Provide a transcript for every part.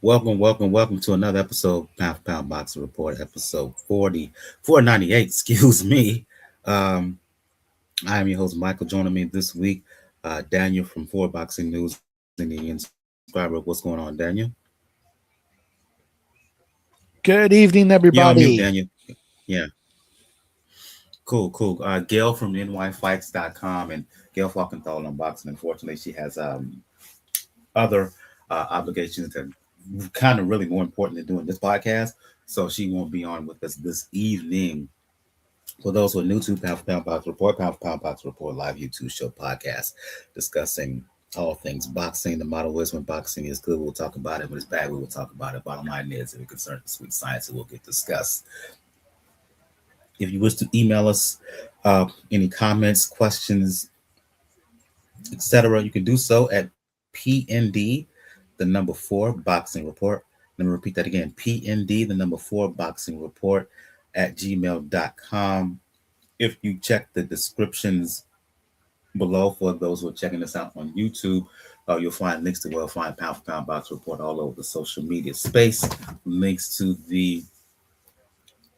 Welcome to another episode of Pound for Pound Boxing Report, episode 498, excuse me. Um, I am your host, Michael. Joining me this week, Daniel from Four Boxing News and the Inscriber. What's going on, Daniel? Good evening, You're on mute, everybody. Daniel. Yeah, cool. Gail from nyfights.com and Gail Falkenthal on boxing. Unfortunately, she has other obligations that kind of really more important than doing this podcast. So she won't be on with us this evening. For those who are new to Pound for Pound Box Report, Pound for Pound Box Report live YouTube show podcast discussing all things boxing. The motto is when boxing is good, we'll talk about it. When it's bad, we will talk about it. Bottom line is, if it concerns the sweet science, it will get discussed. If you wish to email us any comments, questions, etc., you can do so at PND, the number four boxing report. Let me repeat that again, PND, the number four boxing report at gmail.com. If you check the descriptions below for those who are checking this out on YouTube, you'll find links to find Pound for Pound Box Report all over the social media space, links to the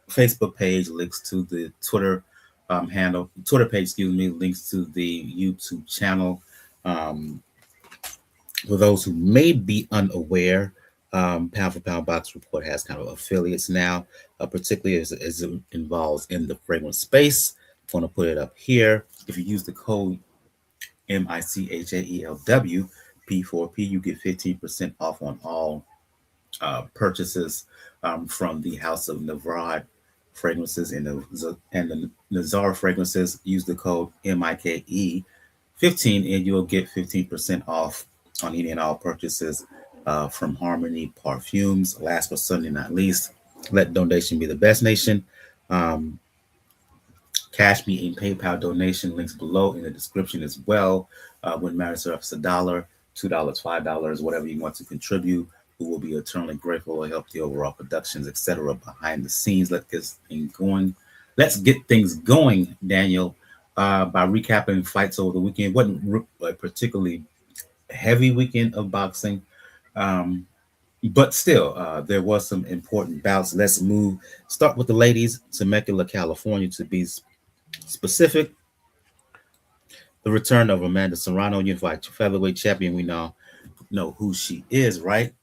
Facebook page, links to the Twitter page, excuse me, links to the YouTube channel. Um, for those who may be unaware, Pound for Pound Box Report has kind of affiliates now, particularly as it involves in the fragrance space. I'm going to put it up here. If you use the code MICHAELW P4P, you get 15% off on all purchases from the House of Navarre fragrances and the Nazar fragrances. Use the code MIKE15 and you'll get 15% off on any and all purchases from Harmony Parfumes. Last but certainly not least, let donation be the best nation. Um, Cash Me and PayPal donation links below in the description as well. When matters are up to $1, $2, $5, whatever you want to contribute. We will be eternally grateful to help the overall productions, etc. behind the scenes. Let's get things going, Daniel. By recapping fights over the weekend, wasn't a particularly heavy weekend of boxing, um, but still, there was some important bouts. Let's move. Start with the ladies. Temecula, California, to be specific. The return of Amanda Serrano, unified featherweight champion. We now know who she is, right?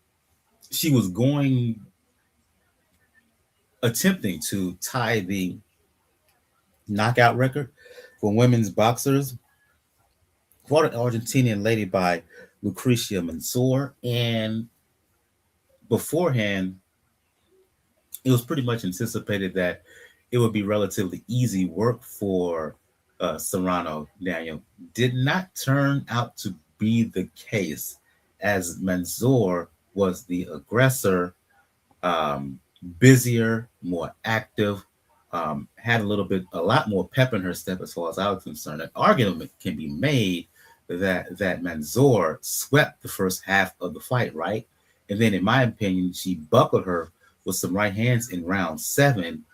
She was attempting to tie the knockout record for women's boxers. Fought an Argentinian lady by Lucrecia Manzur, and beforehand, it was pretty much anticipated that it would be relatively easy work for Serrano. Daniel did not turn out to be the case, as Manzur was the aggressor, um, busier, more active, had a lot more pep in her step as far as I was concerned. An argument can be made that Manzur swept the first half of the fight, right? And then, in my opinion, she buckled her with some right hands in round seven.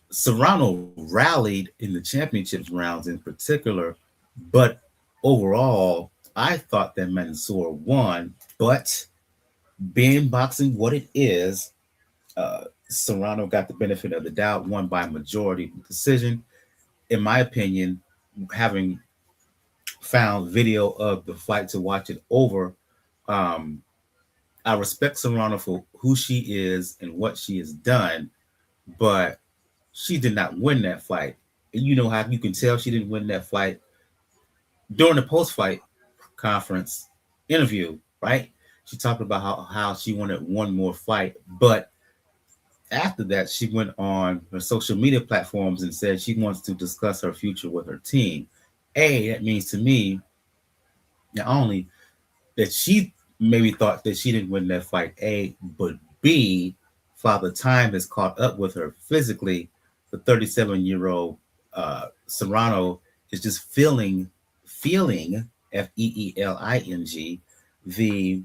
Serrano rallied in the championships rounds in particular, but overall, I thought that Mansour won. But being boxing what it is, Serrano got the benefit of the doubt, won by majority decision. In my opinion, having found video of the fight to watch it over, um, I respect Serrano for who she is and what she has done, but she did not win that fight. And you know how you can tell she didn't win that fight during the post-fight conference interview, right? She talked about how she wanted one more fight, but after that, she went on her social media platforms and said she wants to discuss her future with her team. That means to me not only that she maybe thought that she didn't win that fight, but B, Father Time has caught up with her physically. The 37-year-old Serrano is just feeling Feeling the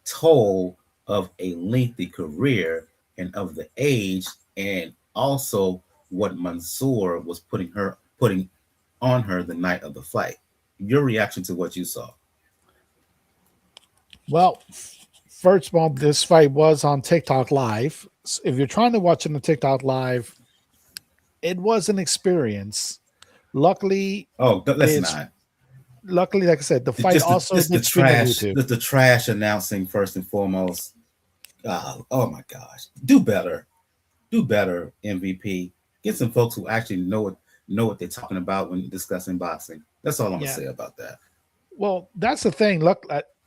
toll of a lengthy career and of the age, and also what Mansour was putting on her the night of the fight. Your reaction to what you saw? Well, First of all, this fight was on TikTok Live. If you're trying to watch it on TikTok Live, it was an experience. Luckily, Oh, let's it's not. luckily, like I said, the It's fight also just the did stream on trash, YouTube. the trash announcing first and foremost. Oh my gosh, do better, do better, MVP. Get some folks who actually know what they're talking about when discussing boxing. That's all I'm gonna Yeah. say about that. Well, that's the thing. Look,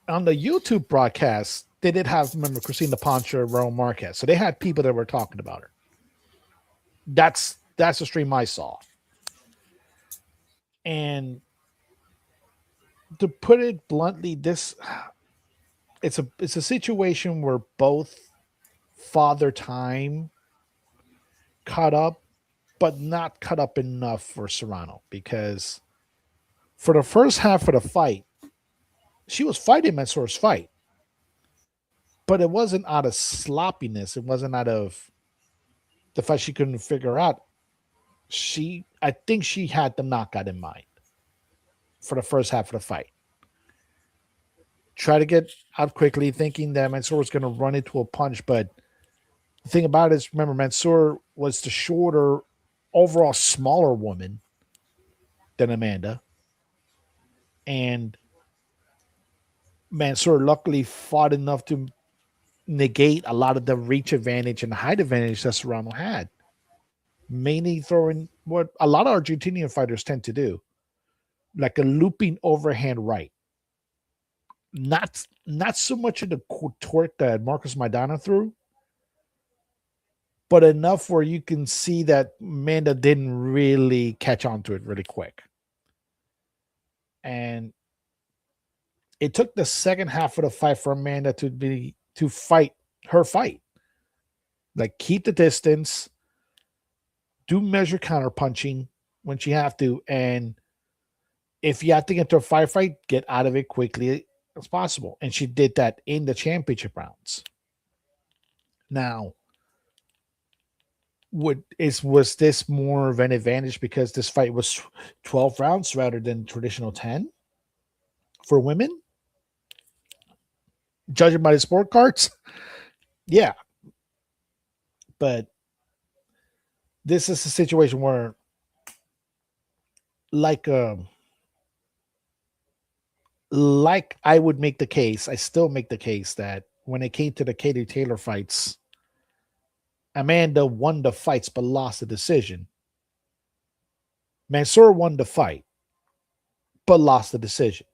on the YouTube broadcast, they did have, remember, Christina Poncher, Raul Marquez. So they had people that were talking about her. That's the stream I saw. And to put it bluntly, this it's a situation where both father time caught up, but not caught up enough for Serrano because for the first half of the fight, she was fighting Mansur's fight, but it wasn't out of sloppiness. It wasn't out of the fact she couldn't figure out. I think she had the knockout in mind for the first half of the fight. Try to get out quickly, thinking that Mansour was going to run into a punch. But the thing about it is, remember, Mansour was the shorter, overall smaller woman than Amanda. And Mansour luckily fought enough to negate a lot of the reach advantage and the height advantage that Serrano had. Mainly throwing what a lot of Argentinian fighters tend to do, like a looping overhand right. Not so much of the torque that Marcos Maidana threw, but enough where you can see that Amanda didn't really catch on to it really quick. And it took the second half of the fight for Amanda to fight her fight. Like keep the distance, do measure counter punching when she have to, and if you have to get into a firefight, get out of it quickly as possible. And she did that in the championship rounds. Now, was this more of an advantage because this fight was 12 rounds rather than traditional 10 for women? Judging by the sport cards, yeah. But this is a situation where, like I would make the case, I still make the case that when it came to the Katie Taylor fights, Amanda won the fights but lost the decision. Mansour won the fight but lost the decision.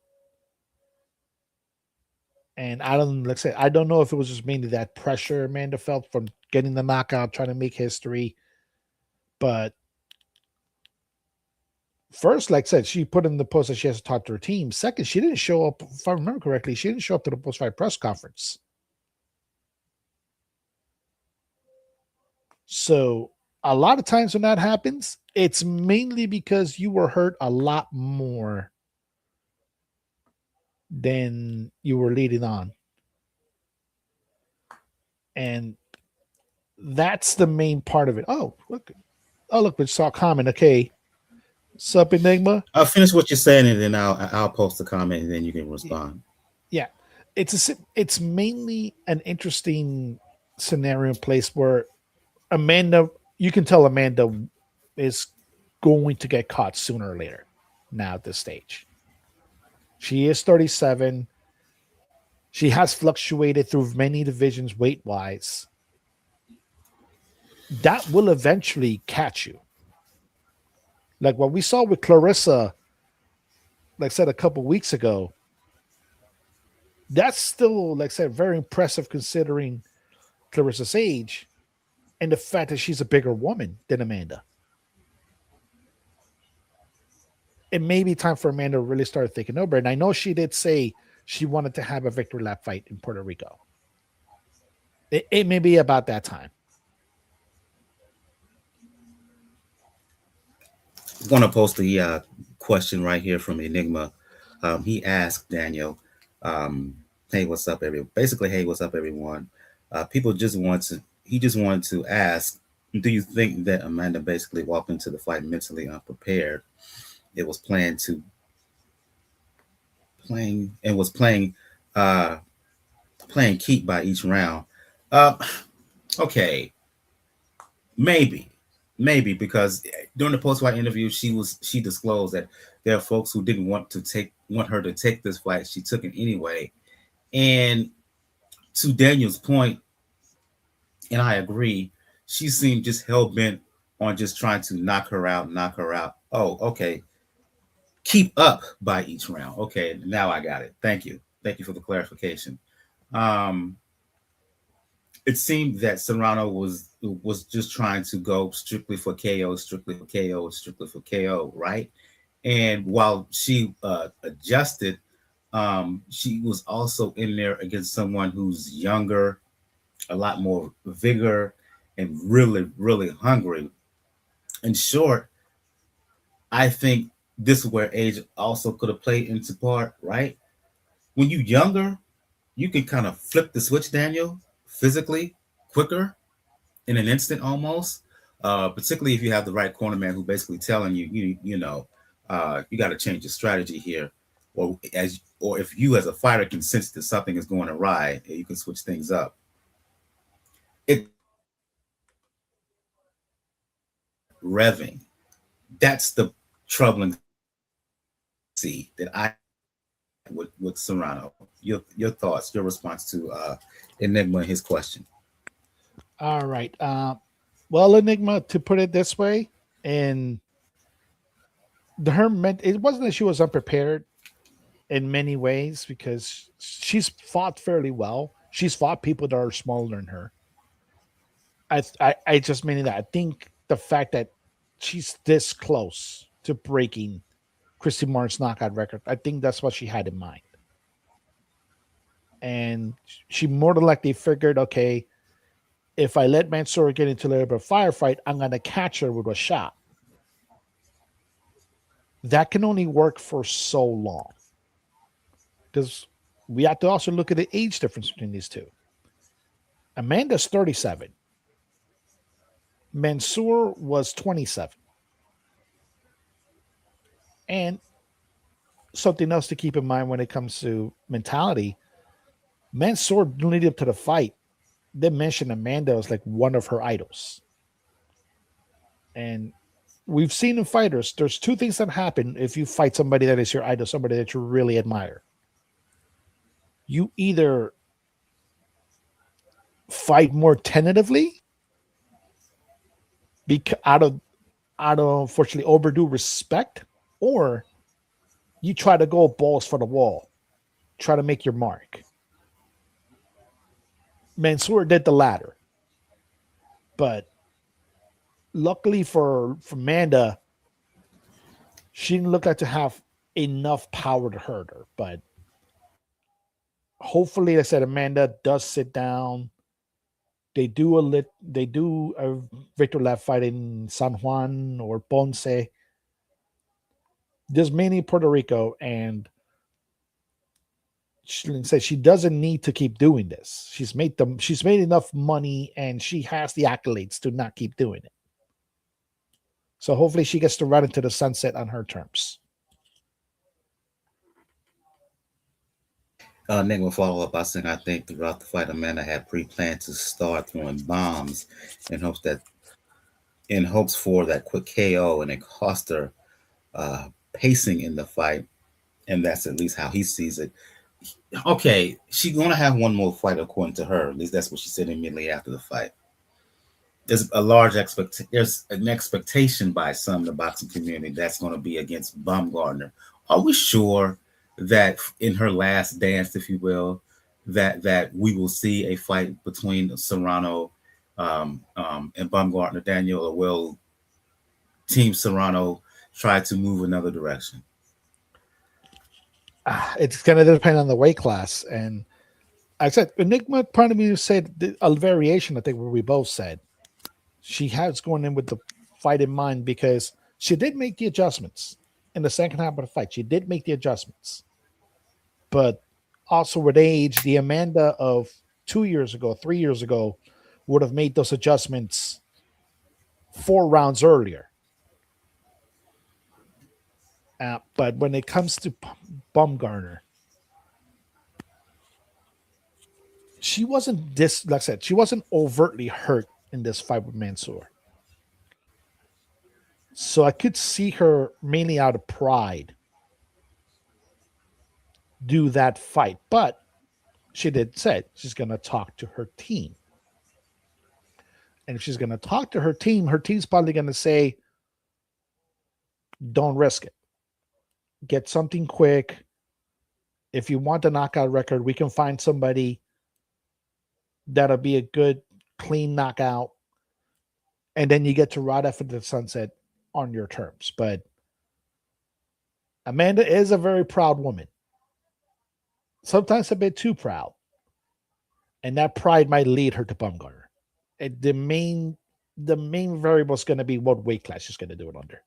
And I don't know if it was just mainly that pressure Amanda felt from getting the knockout, trying to make history. But first, like I said, she put in the post that she has to talk to her team. Second, she didn't show up, if I remember correctly, she didn't show up to the post-fight press conference. So a lot of times when that happens, it's mainly because you were hurt a lot more than you were leading on. And that's the main part of it. Oh, look, we saw a comment. Okay. Sup, Enigma? I'll finish what you're saying, and then I'll post a comment, and then you can respond. Yeah. It's mainly an interesting scenario in place where Amanda, you can tell Amanda is going to get caught sooner or later now at this stage. She is 37. She has fluctuated through many divisions weight wise. That will eventually catch you. Like what we saw with Clarissa, like I said a couple weeks ago, that's still, like I said, very impressive considering Clarissa's age and the fact that she's a bigger woman than Amanda. It may be time for Amanda to really start thinking over. And I know she did say she wanted to have a victory lap fight in Puerto Rico. It may be about that time. I'm going to post the question right here from Enigma. He asked Daniel, "Hey, what's up, everyone?" Basically, "Hey, what's up, everyone?" People just want to. He just wanted to ask, "Do you think that Amanda basically walked into the fight mentally unprepared? It was planned to playing and was playing playing keep by each round. Uh, okay, maybe, maybe because during the post-fight interview, she disclosed that there are folks who didn't want her to take this fight. She took it anyway, and to Daniel's point, and I agree, she seemed just hell bent on just trying to knock her out, knock her out. Oh, okay. Keep up by each round. Okay, now I got it. Thank you. Thank you for the clarification. Um, it seemed that Serrano was just trying to go strictly for KO, strictly for KO, strictly for KO, right? And while she adjusted, she was also in there against someone who's younger, a lot more vigor, and really, really hungry. In short, I think this is where age also could have played into part, right? When you're younger, you can kind of flip the switch, Daniel, physically, quicker, in an instant almost. Particularly if you have the right cornerman who basically telling you, you got to change your strategy here, or if you as a fighter can sense that something is going awry, you can switch things up. It's the revving. That's the troubling see that I with Serrano. Your thoughts, your response to Enigma and his question. All right. Well, Enigma, to put it this way, and it wasn't that she was unprepared in many ways because she's fought fairly well. She's fought people that are smaller than her. I just meaning that I think the fact that she's this close to breaking Christy Martin's knockout record, I think that's what she had in mind. And she more than likely figured, okay, if I let Manzur get into a little bit of firefight, I'm going to catch her with a shot. That can only work for so long because we have to also look at the age difference between these two. Amanda's 37. Manzur was 27. And something else to keep in mind when it comes to mentality, Manzur leading up to the fight, they mentioned Amanda as like one of her idols. And we've seen in fighters, there's two things that happen if you fight somebody that is your idol, somebody that you really admire. You either fight more tentatively because out of unfortunately overdue respect, or you try to go balls for the wall, try to make your mark. Manzur did the latter, but luckily for Amanda, she didn't look like to have enough power to hurt her. But hopefully, like I said, Amanda does sit down. They do a Victor Lab fight in San Juan or Ponce. There's many Puerto Rico, and she said she doesn't need to keep doing this. She's made enough money and she has the accolades to not keep doing it. So hopefully she gets to run into the sunset on her terms. Nick will follow up by saying, I think throughout the fight, Amanda had pre-planned to start throwing bombs in hopes for that quick KO, and it cost her pacing in the fight, and that's at least how he sees it. Okay, she's gonna have one more fight according to her. At least that's what she said immediately after the fight. There's an expectation by some in the boxing community that's going to be against Baumgartner. Are we sure that in her last dance, if you will, that we will see a fight between Serrano and Baumgartner, Daniel, or will Team Serrano try to move another direction? It's going to depend on the weight class. And I said, Enigma, part of me said a variation, I think, what we both said. She has going in with the fight in mind because she did make the adjustments in the second half of the fight. She did make the adjustments. But also with age, the Amanda of 2 years ago, 3 years ago, would have made those adjustments 4 rounds earlier. But when it comes to Baumgartner, she wasn't this, like I said, she wasn't overtly hurt in this fight with Manzur. So I could see her mainly out of pride do that fight. But she did say she's going to talk to her team. And if she's going to talk to her team's probably going to say, don't risk it. Get something quick. If you want the knockout record, we can find somebody that'll be a good, clean knockout. And then you get to ride after the sunset on your terms. But Amanda is a very proud woman. Sometimes a bit too proud. And that pride might lead her to Bumgarner. The main variable is going to be what weight class she's going to do it under.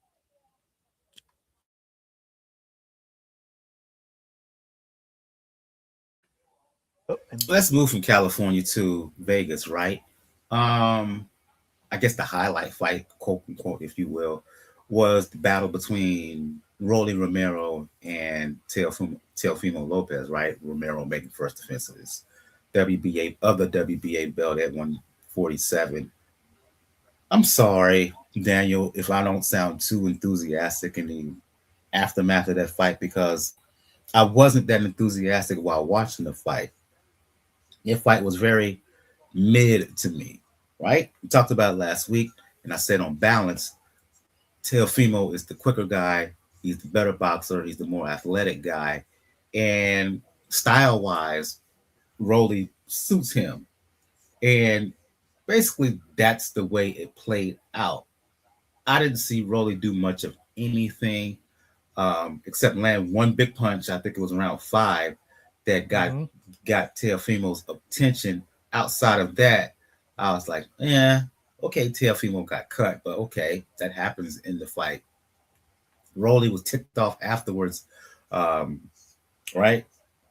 Oh, and Let's move from California to Vegas, right? Um, I guess the highlight fight, quote unquote, if you will, was the battle between Rolly Romero and Teofimo Lopez, right? Romero making first defense of his WBA belt at 147. I'm sorry, Daniel, if I don't sound too enthusiastic in the aftermath of that fight because I wasn't that enthusiastic while watching the fight. That fight was very mid to me, right? We talked about it last week, and I said on balance, Teofimo is the quicker guy. He's the better boxer. He's the more athletic guy. And style wise, Rolly suits him. And basically, that's the way it played out. I didn't see Rolly do much of anything except land one big punch. I think it was around five that mhm. got Teofimo's attention. Outside of that, I was like, yeah, okay, Teofimo got cut, but okay, that happens in the fight. Rolly was ticked off afterwards, um, right?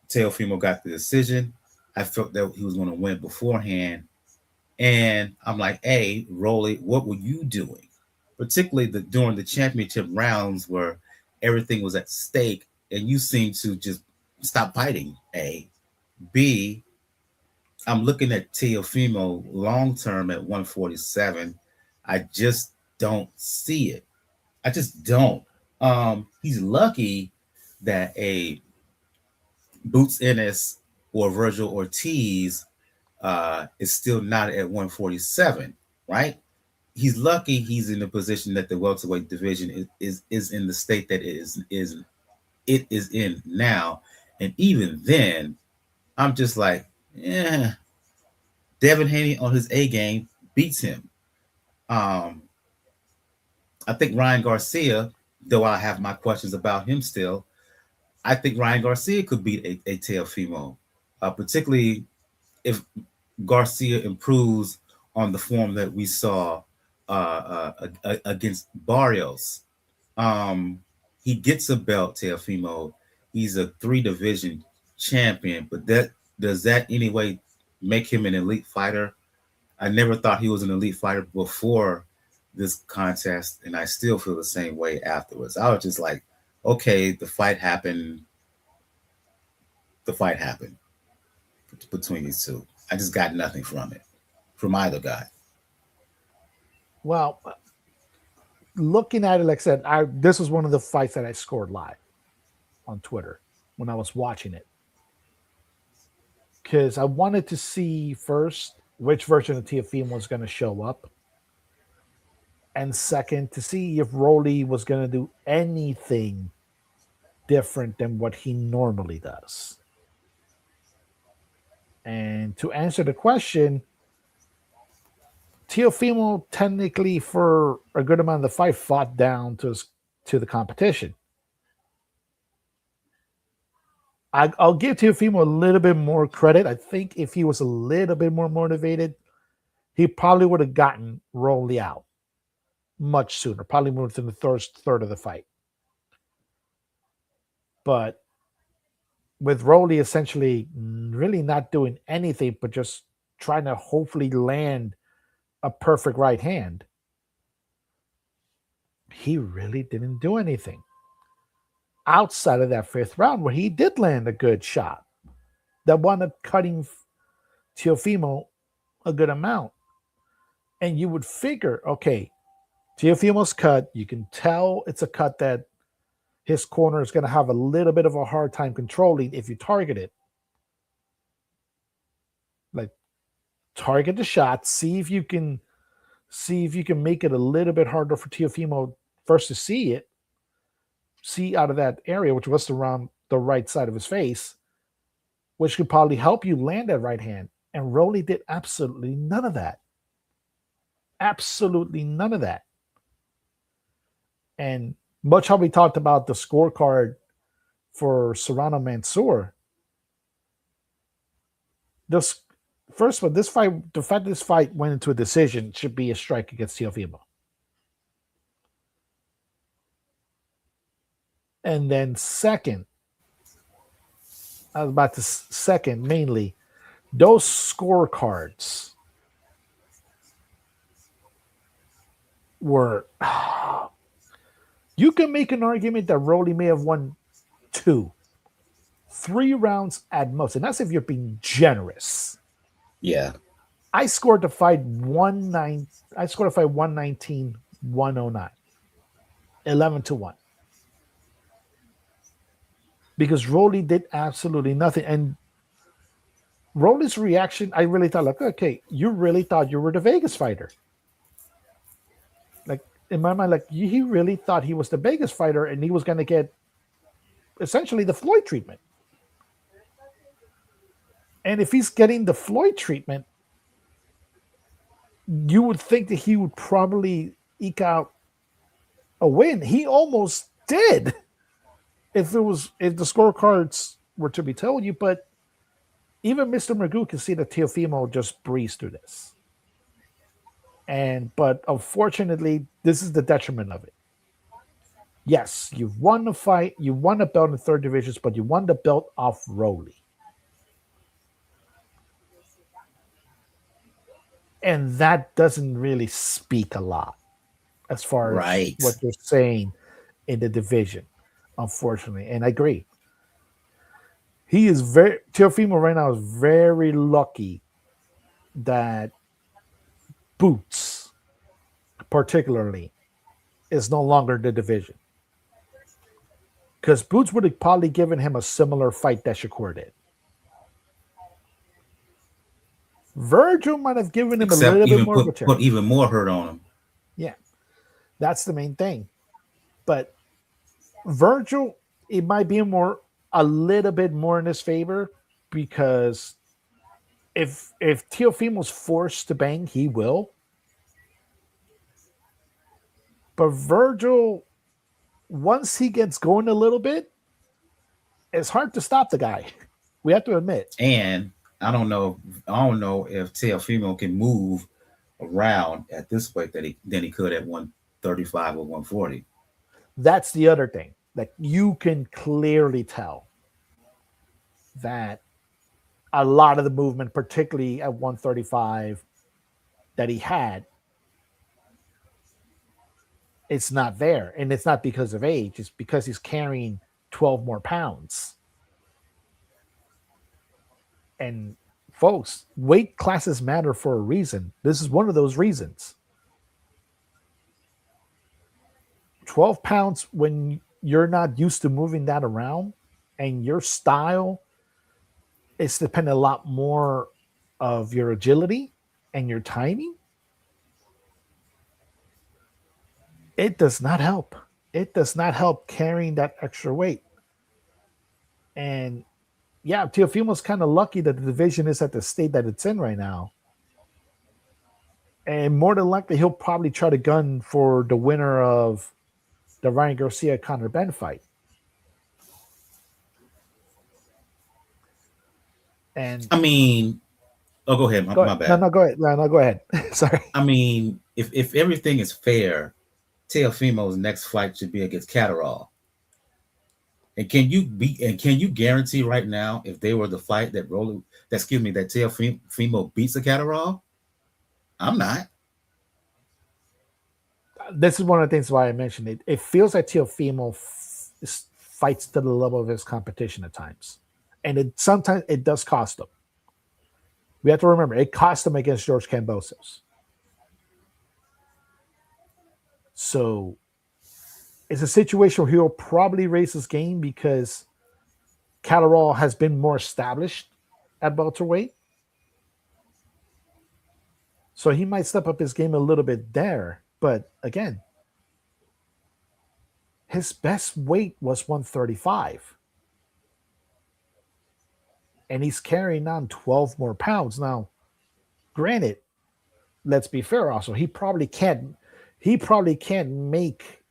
Teofimo got the decision. I felt that he was going to win beforehand, and I'm like, hey, Rolly, what were you doing? Particularly during the championship rounds where everything was at stake, and you seemed to just stop fighting. A, B, I'm looking at Teofimo long term at 147. I just don't see it. I just don't. He's lucky that a Boots Ennis or Virgil Ortiz is still not at 147, right? He's lucky he's in the position that the welterweight division is in the state that it is in now. And even then, I'm just like, yeah, Devin Haney on his A game beats him. Um, I think Ryan Garcia, though I have my questions about him still, I think Ryan Garcia could beat a Teofimo, particularly if Garcia improves on the form that we saw against Barrios. Um, he gets a belt, Teofimo. He's a three division champion, but that does that anyway make him an elite fighter? I never thought he was an elite fighter before this contest, and I still feel the same way afterwards. I was just like, okay, the fight happened between these two. I just got nothing from it, from either guy. Well, looking at it, like I said, this was one of the fights that I scored live on Twitter when I was watching it because I wanted to see first which version of Teofimo was going to show up, and second to see if Rolly was going to do anything different than what he normally does. And to answer the question, Teofimo technically for a good amount of the fight fought down to the competition. I'll give Teofimo a little bit more credit. I think if he was a little bit more motivated, he probably would have gotten Rolly out much sooner, probably within the first third of the fight. But with Rolly essentially really not doing anything but just trying to hopefully land a perfect right hand, he really didn't do anything outside of that fifth round where he did land a good shot that wound up cutting Teofimo a good amount. And you would figure, okay, Teofimo's cut, you can tell it's a cut that his corner is going to have a little bit of a hard time controlling if you target it. Like target the shot, see if you can make it a little bit harder for Teofimo first to see out of that area, which was around the right side of his face, which could probably help you land that right hand. And Rolly did absolutely none of that. Absolutely none of that. And much how we talked about the scorecard for Serrano Manzur, this first of all, this fight, the fact this fight went into a decision should be a strike against Teofimo. And then second, I was about to second mainly, those scorecards were. You can make an argument that Rolly may have won 2, 3 rounds at most, and that's if you're being generous. Yeah. I scored the fight 119, 109. 11-1. Because Rolly did absolutely nothing. And Rolly's reaction, I really thought, like, okay, you really thought you were the Vegas fighter. Like, in my mind, like, he really thought he was the Vegas fighter and he was going to get essentially the Floyd treatment. And if he's getting the Floyd treatment, you would think that he would probably eke out a win. He almost did. If the scorecards were to be told you, but even Mr. Magoo can see that Teofimo just breezed through this. But unfortunately, this is the detriment of it. Yes, you've won the fight, you won the belt in the third divisions, but you won the belt off Rolly. And that doesn't really speak a lot as far as what you're saying in the division, unfortunately. And I agree. Teofimo right now is very lucky that Boots, particularly, is no longer the division. Because Boots would have probably given him a similar fight that Shakur did. Virgil might have given him a little bit more of a chance. Put even more hurt on him. Yeah, that's the main thing. But Virgil, it might be a little bit more in his favor because if Teofimo's forced to bang, he will. But Virgil, once he gets going a little bit, it's hard to stop the guy. We have to admit. And I don't know if Teofimo can move around at this weight than he could at 135 or 140. That's the other thing. Like, you can clearly tell that a lot of the movement, particularly at 135, that he had, it's not there. And it's not because of age. It's because he's carrying 12 more pounds. And folks, weight classes matter for a reason. This is one of those reasons. 12 pounds, when you're not used to moving that around and your style is dependent a lot more of your agility and your timing, it does not help. It does not help carrying that extra weight. And yeah, Teofimo's kind of lucky that the division is at the state that it's in right now. And more than likely, he'll probably try to gun for the winner of the Ryan Garcia-Conor Benn fight. And I mean, go ahead. My bad. No, go ahead. No, go ahead. Sorry. I mean, if everything is fair, Teofimo's next fight should be against Catterall. And can you guarantee right now if they were the fight that Teofimo beats a Catterall? I'm not. This is one of the things why I mentioned it. It feels like Teofimo fights to the level of his competition at times, and sometimes it does cost him. We have to remember it cost him against George Cambosos. So it's a situation where he'll probably raise his game because Catterall has been more established at welterweight. So he might step up his game a little bit there. But again, his best weight was 135. And he's carrying on 12 more pounds. Now, granted, let's be fair also, he probably can't make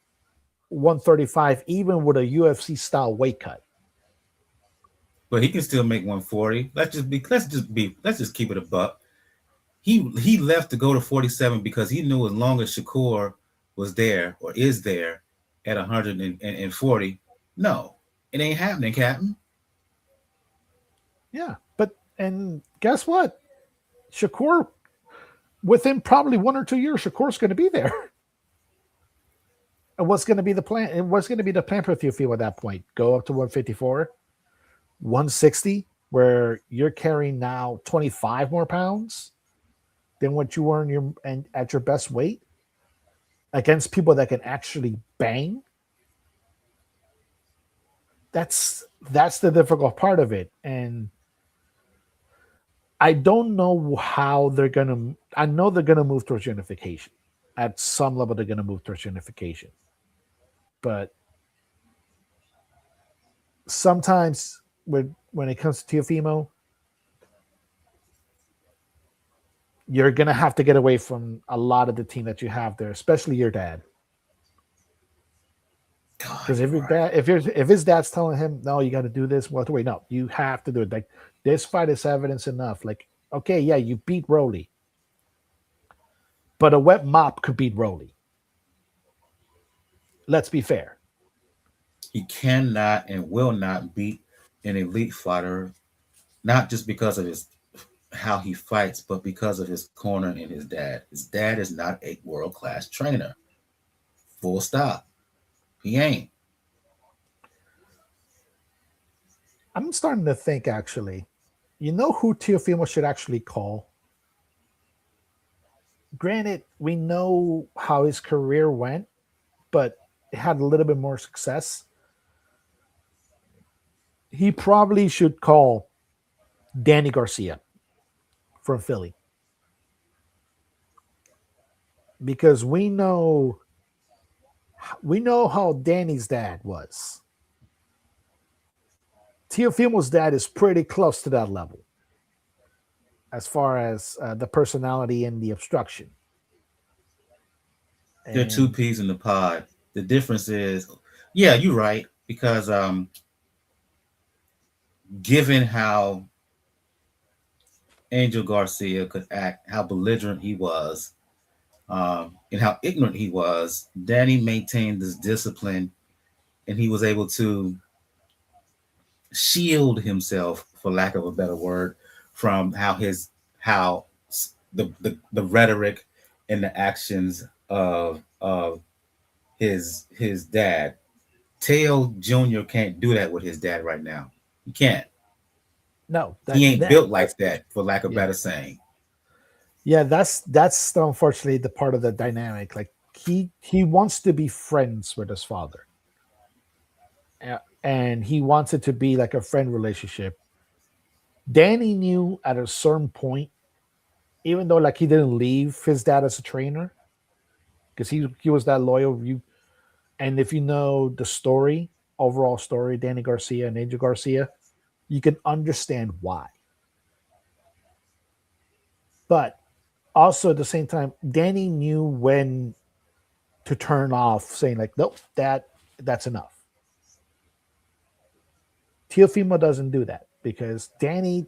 135 even with a UFC style weight cut. But he can still make 140. Let's just keep it a buck. He left to go to 47 because he knew as long as Shakur was there or is there at 140, no, it ain't happening, Captain. Yeah. But and guess what? Shakur, within probably 1 or 2 years, Shakur's going to be there. And what's going to be the plan? And what's going to be the plan for Teofimo at that point? Go up to 154, 160, where you're carrying now 25 more pounds than what you were in your and at your best weight against people that can actually bang. That's the difficult part of it. And I don't know how they're gonna. I know they're gonna move towards unification. At some level, they're gonna move towards unification. But sometimes, when it comes to Teofimo, you're gonna have to get away from a lot of the team that you have there, especially your dad. Because if your dad, if his dad's telling him, no, you got to do this, what wait, no, you have to do it. Like this fight is evidence enough. Like, okay, yeah, you beat Rolly, but a wet mop could beat Rolly. Let's be fair. He cannot and will not beat an elite fighter, not just because of his how he fights, but because of his corner and his dad. His dad is not a world class trainer. Full stop. He ain't. I'm starting to think actually, you know who Teofimo should actually call? Granted, we know how his career went, but it had a little bit more success. He probably should call Danny Garcia from Philly because we know how Danny's dad was. Teofimo's dad is pretty close to that level as far as the personality and the obstruction. They're two And peas in the pod. The difference is, yeah, you're right. Because given how Angel Garcia could act, how belligerent he was, and how ignorant he was, Danny maintained this discipline and he was able to shield himself, for lack of a better word, from how the rhetoric and the actions of his dad. Teo Jr. can't do that with his dad right now. He can't. no, He ain't that built like that, for lack of yeah, better saying. yeah, that's unfortunately the part of the dynamic. Like he wants to be friends with his father, and he wants it to be like a friend relationship. Danny knew at a certain point, even though like he didn't leave his dad as a trainer because he was that loyal. And if you know the story, overall story, Danny Garcia and Angel Garcia, you can understand why. But also at the same time, Danny knew when to turn off, saying like, "Nope, that's enough." Teofimo doesn't do that because Danny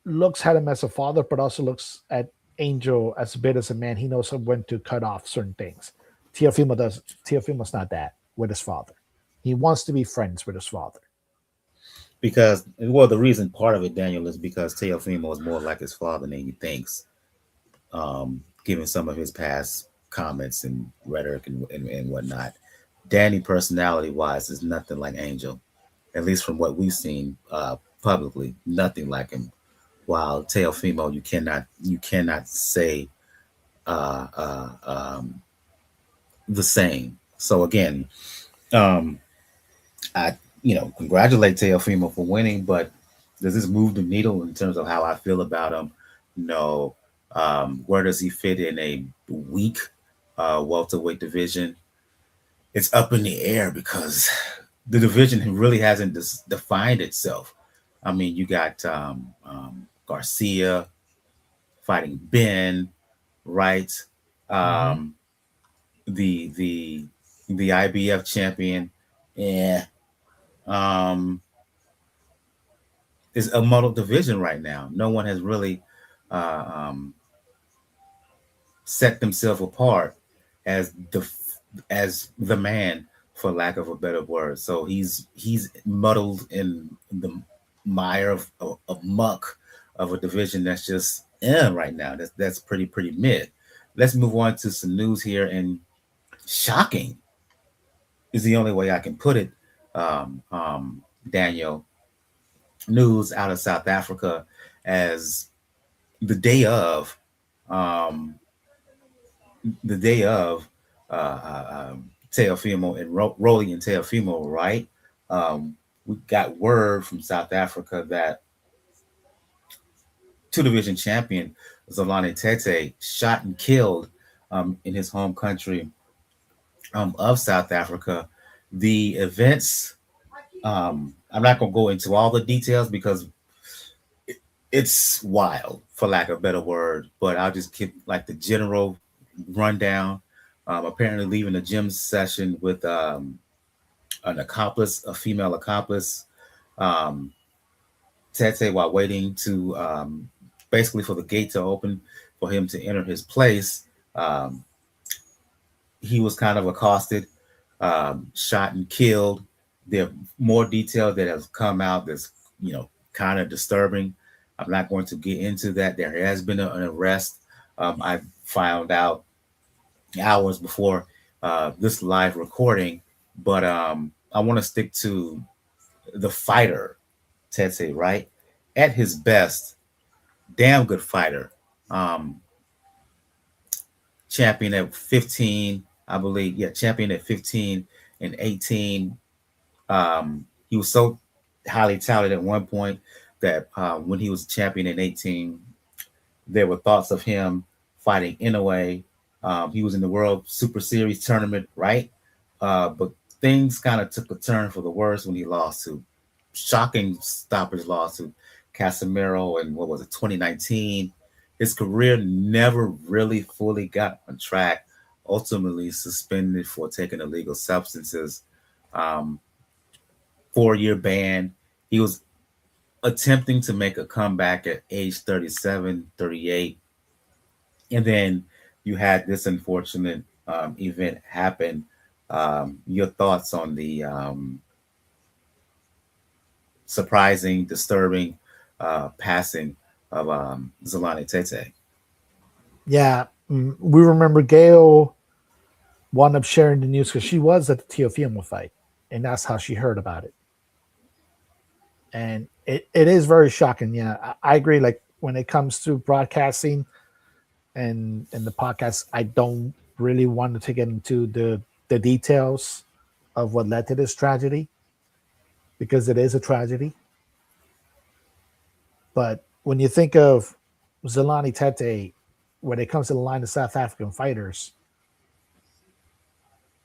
looks at him as a father, but also looks at Angel as a bit as a man. He knows when to cut off certain things. Teofimo does. Teofimo's not that with his father. He wants to be friends with his father. Because, well, the reason part of it, Daniel, is because Teofimo is more like his father than he thinks, given some of his past comments and rhetoric and whatnot. Danny, personality wise, is nothing like Angel, at least from what we've seen publicly. Nothing like him. while Teofimo you cannot say uh, uh, um, the same. So again, um, I congratulate Teofimo for winning, but does this move the needle in terms of how I feel about him? No. Where does he fit in a weak welterweight division? It's up in the air because the division really hasn't defined itself. I mean, you got Garcia fighting Ben, right? Mm-hmm. Um, the IBF champion, yeah, um, is a muddled division right now. No one has really uh, um, set themselves apart as the man, for lack of a better word. So he's muddled in the mire of muck of a division that's just right now. That's pretty mid. Let's move on to some news here, and shocking is the only way I can put it. Um, um, Daniel, news out of South Africa as the day of um, the day of Teofimo and Rolly and Teofimo, right? We got word from South Africa that two division champion Zolani Tete shot and killed in his home country of South Africa. The events, I'm not going to go into all the details because it's wild, for lack of a better word, but I'll just give like the general rundown. Apparently, leaving a gym session with an accomplice, a female accomplice, um, Tete, while waiting to basically for the gate to open for him to enter his place. Um, he was kind of accosted, shot and killed. There are more detail that has come out that's kind of disturbing. I'm not going to get into that. There has been an arrest. I found out hours before this live recording, but I want to stick to the fighter, Tete, right? At his best, damn good fighter. Um, champion at 15, I believe. Yeah, champion at 15 and 18. He was so highly touted at one point that when he was champion in 18, there were thoughts of him fighting Inoue. He was in the World Super Series tournament, right? But things kind of took a turn for the worse when he lost to shocking stoppage loss to Casemiro in what was it, 2019. His career never really fully got on track. Ultimately suspended for taking illegal substances. Um, 4-year ban. He was attempting to make a comeback at age 37, 38. And then you had this unfortunate event happen. Your thoughts on the surprising, disturbing passing of Zolani Tete? Yeah, we remember Gail wound up sharing the news because she was at the Teofimo fight, and that's how she heard about it. And it is very shocking. Yeah, I agree. Like when it comes to broadcasting and the podcast, I don't really want to get into the details of what led to this tragedy because it is a tragedy. But when you think of Zolani Tete, when it comes to the line of South African fighters,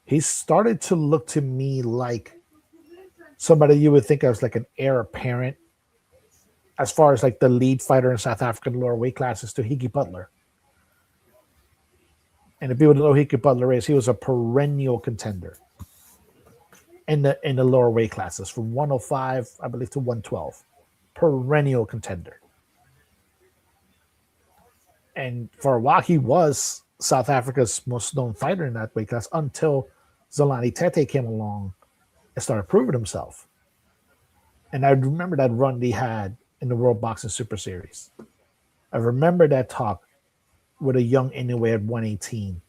he started to look to me like somebody you would think of as like an heir apparent as far as like the lead fighter in South African lower weight classes to Hiki Butler. And if people don't know who Hiki Butler is, he was a perennial contender in the lower weight classes from 105, I believe, to 112. Perennial contender. And for a while, he was South Africa's most known fighter in that weight class until Zolani Tete came along and started proving himself. And I remember that run he had in the World Boxing Super Series. I remember that talk with a young Inoue at 118.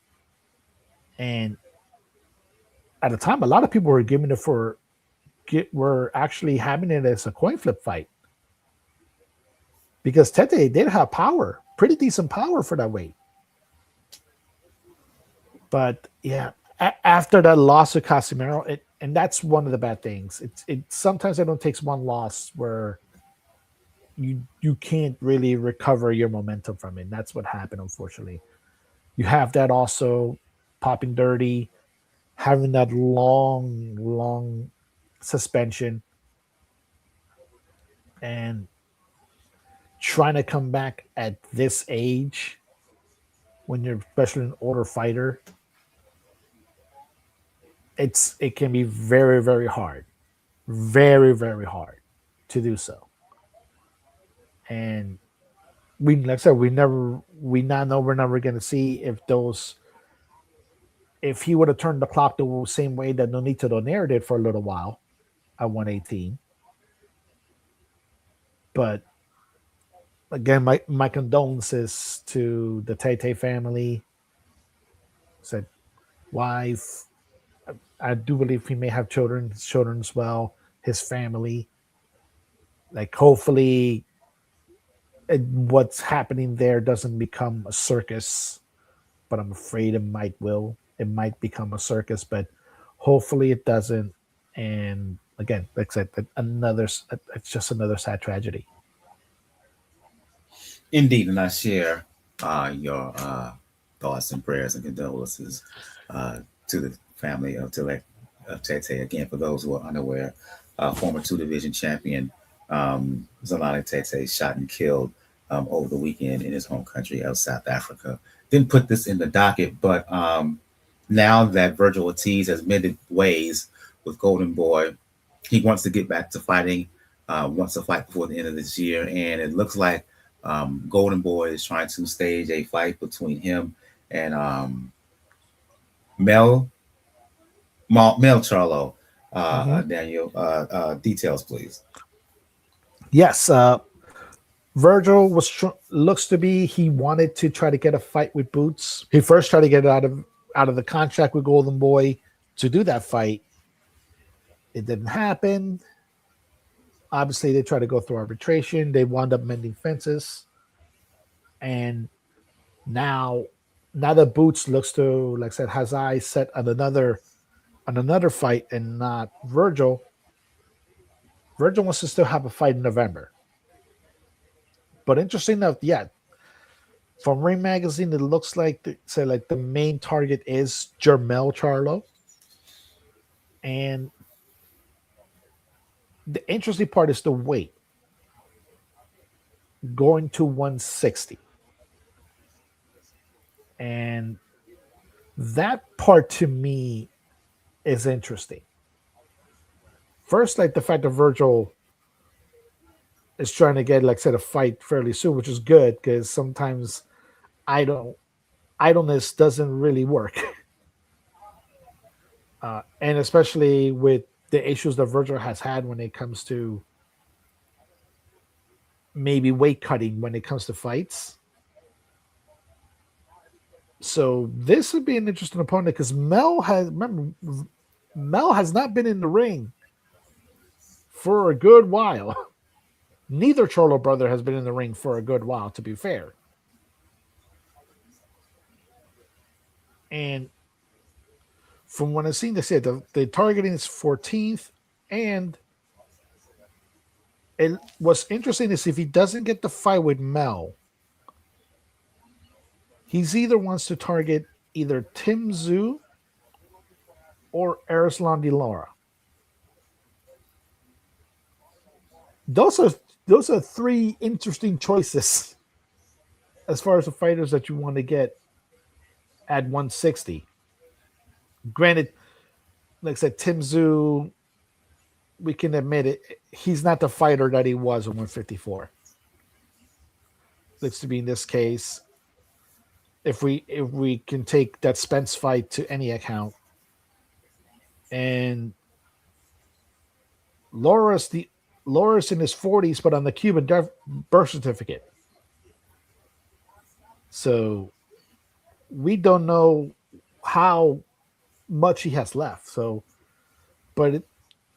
And at the time, a lot of people were giving it were actually having it as a coin flip fight because Tete did have power, pretty decent power for that weight. But yeah, after that loss to Casimiro, and that's one of the bad things. It sometimes it only takes one loss where you can't really recover your momentum from it. That's what happened, unfortunately. You have that also popping dirty, having that long suspension, and trying to come back at this age when you're especially an older fighter. It can be very hard, very hard to do so. And we, like I said, we not know, we're never going to see if those, if he would have turned the clock the same way that Nonito Donaire did for a little while at 118. But again, my condolences to the Tete family, said wife. I do believe he may have children as well. His family, like hopefully, what's happening there doesn't become a circus. But I'm afraid it might will. It might become a circus, but hopefully it doesn't. And again, like I said, it's just another sad tragedy. Indeed, and I share your thoughts and prayers and condolences uh, to the family of Tete. Again, for those who are unaware, former two division champion Zolani Tete shot and killed over the weekend in his home country of South Africa. Didn't put this in the docket, but now that Virgil Ortiz has mended ways with Golden Boy, he wants to get back to fighting, wants to fight before the end of this year, and it looks like Golden Boy is trying to stage a fight between him and Mel Mel Charlo. Mm-hmm. Daniel, details, please. Yes, Virgil looks to be, he wanted to try to get a fight with Boots. He first tried to get out of the contract with Golden Boy to do that fight. It didn't happen. Obviously, they tried to go through arbitration. They wound up mending fences, and now that Boots looks to, like I said, has eyes set on another fight and not Virgil. Virgil wants to still have a fight in November. But interesting enough, yeah, from Ring Magazine, it looks like the main target is Jermel Charlo. And the interesting part is the weight going to 160. And that part to me is interesting. First, like the fact that Virgil is trying to get, like I said, a fight fairly soon, which is good because sometimes idleness doesn't really work. And especially with the issues that Virgil has had when it comes to maybe weight cutting when it comes to fights. So this would be an interesting opponent because Mel has not been in the ring for a good while. Neither Charlo brother has been in the ring for a good while, to be fair. And from what I've seen, they said the targeting is 14th. And what's interesting is if he doesn't get the fight with Mel, he's either wants to target either Tim Zhu or Arslan de Lara. Those are three interesting choices as far as the fighters that you want to get at 160. Granted, like I said, Tim Zhu, we can admit it, he's not the fighter that he was at 154. Looks to be in this case, if we can take that Spence fight to any account, and Laura's in his 40s, but on the Cuban birth certificate. So we don't know how much he has left. So, but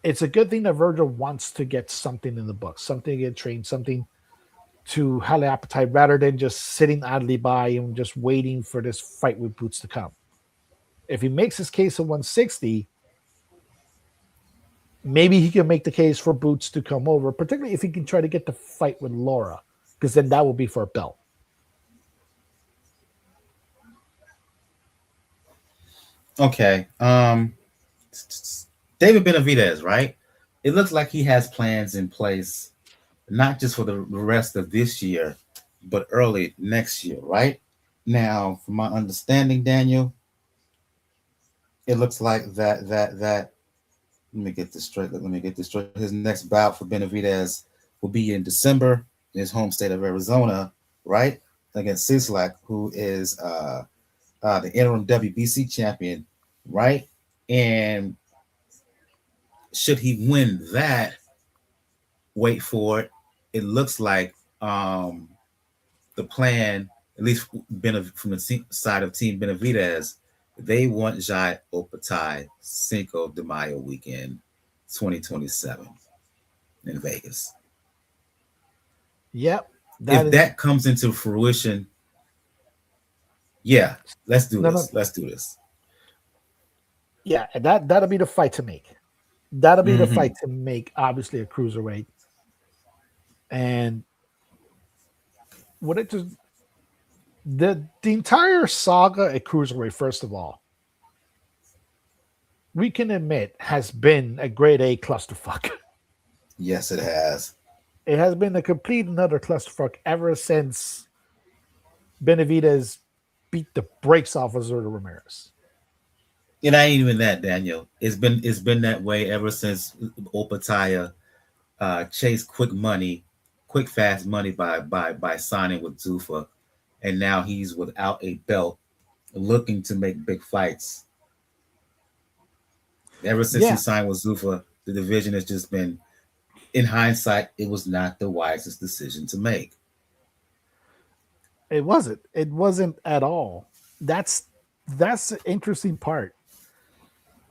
it's a good thing that Virgil wants to get something in the book, something to get trained, something to Haile Appetite rather than just sitting idly by and just waiting for this fight with Boots to come. If he makes his case at 160, maybe he can make the case for Boots to come over, particularly if he can try to get the fight with Laura, because then that will be for a belt. Okay. David Benavidez, right? It looks like he has plans in place, not just for the rest of this year, but early next year, right? Now, from my understanding, Daniel, it looks like that. Let me get this straight. Let me get this straight. His next bout for Benavidez will be in December in his home state of Arizona, right? Against Sislak, who is the interim WBC champion, right? And should he win that, wait for it. It looks like the plan, at least from the side of Team Benavidez, they want Jai Opatai Cinco de Mayo weekend 2027 in Vegas. Yep, that If is that comes into fruition, yeah, let's do no, no, this. Let's do this. yeah, that'll be the fight to make. That'll be the Mm-hmm. fight to make. Obviously, a cruiserweight, and what it just the entire saga at cruiserweight. First of all, we can admit has been a grade A clusterfuck. Yes, it has. It has been a complete and utter clusterfuck ever since Benavidez beat the brakes off of Zurdo Ramirez. It ain't even that, Daniel. It's been that way ever since Opataya chased quick fast money by signing with Zufa, and now he's without a belt, looking to make big fights. Ever since he Yeah, signed with Zufa, the division has just been, in hindsight, it was not the wisest decision to make. it wasn't. It wasn't at all. That's the interesting part.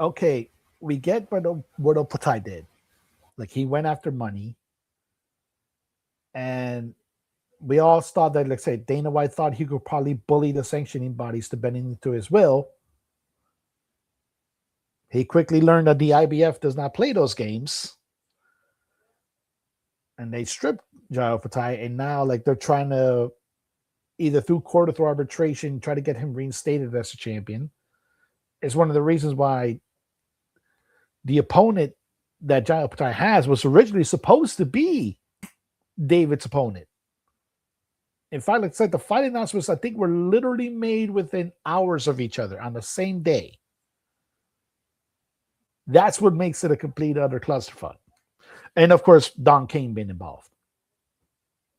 Okay, we get what Opatai did. Like he went after money, and we all thought that, like say, Dana White thought he could probably bully the sanctioning bodies to bending to his will. He quickly learned that the IBF does not play those games, and they stripped Jai Opatai, and now like they're trying to either through court or through arbitration try to get him reinstated as a champion. It's one of the reasons why the opponent that Jai Opatai has was originally supposed to be David's opponent. In fact, like I said, the fight announcements I think were literally made within hours of each other on the same day. That's what makes it a complete utter clusterfuck. And of course, Don King being involved.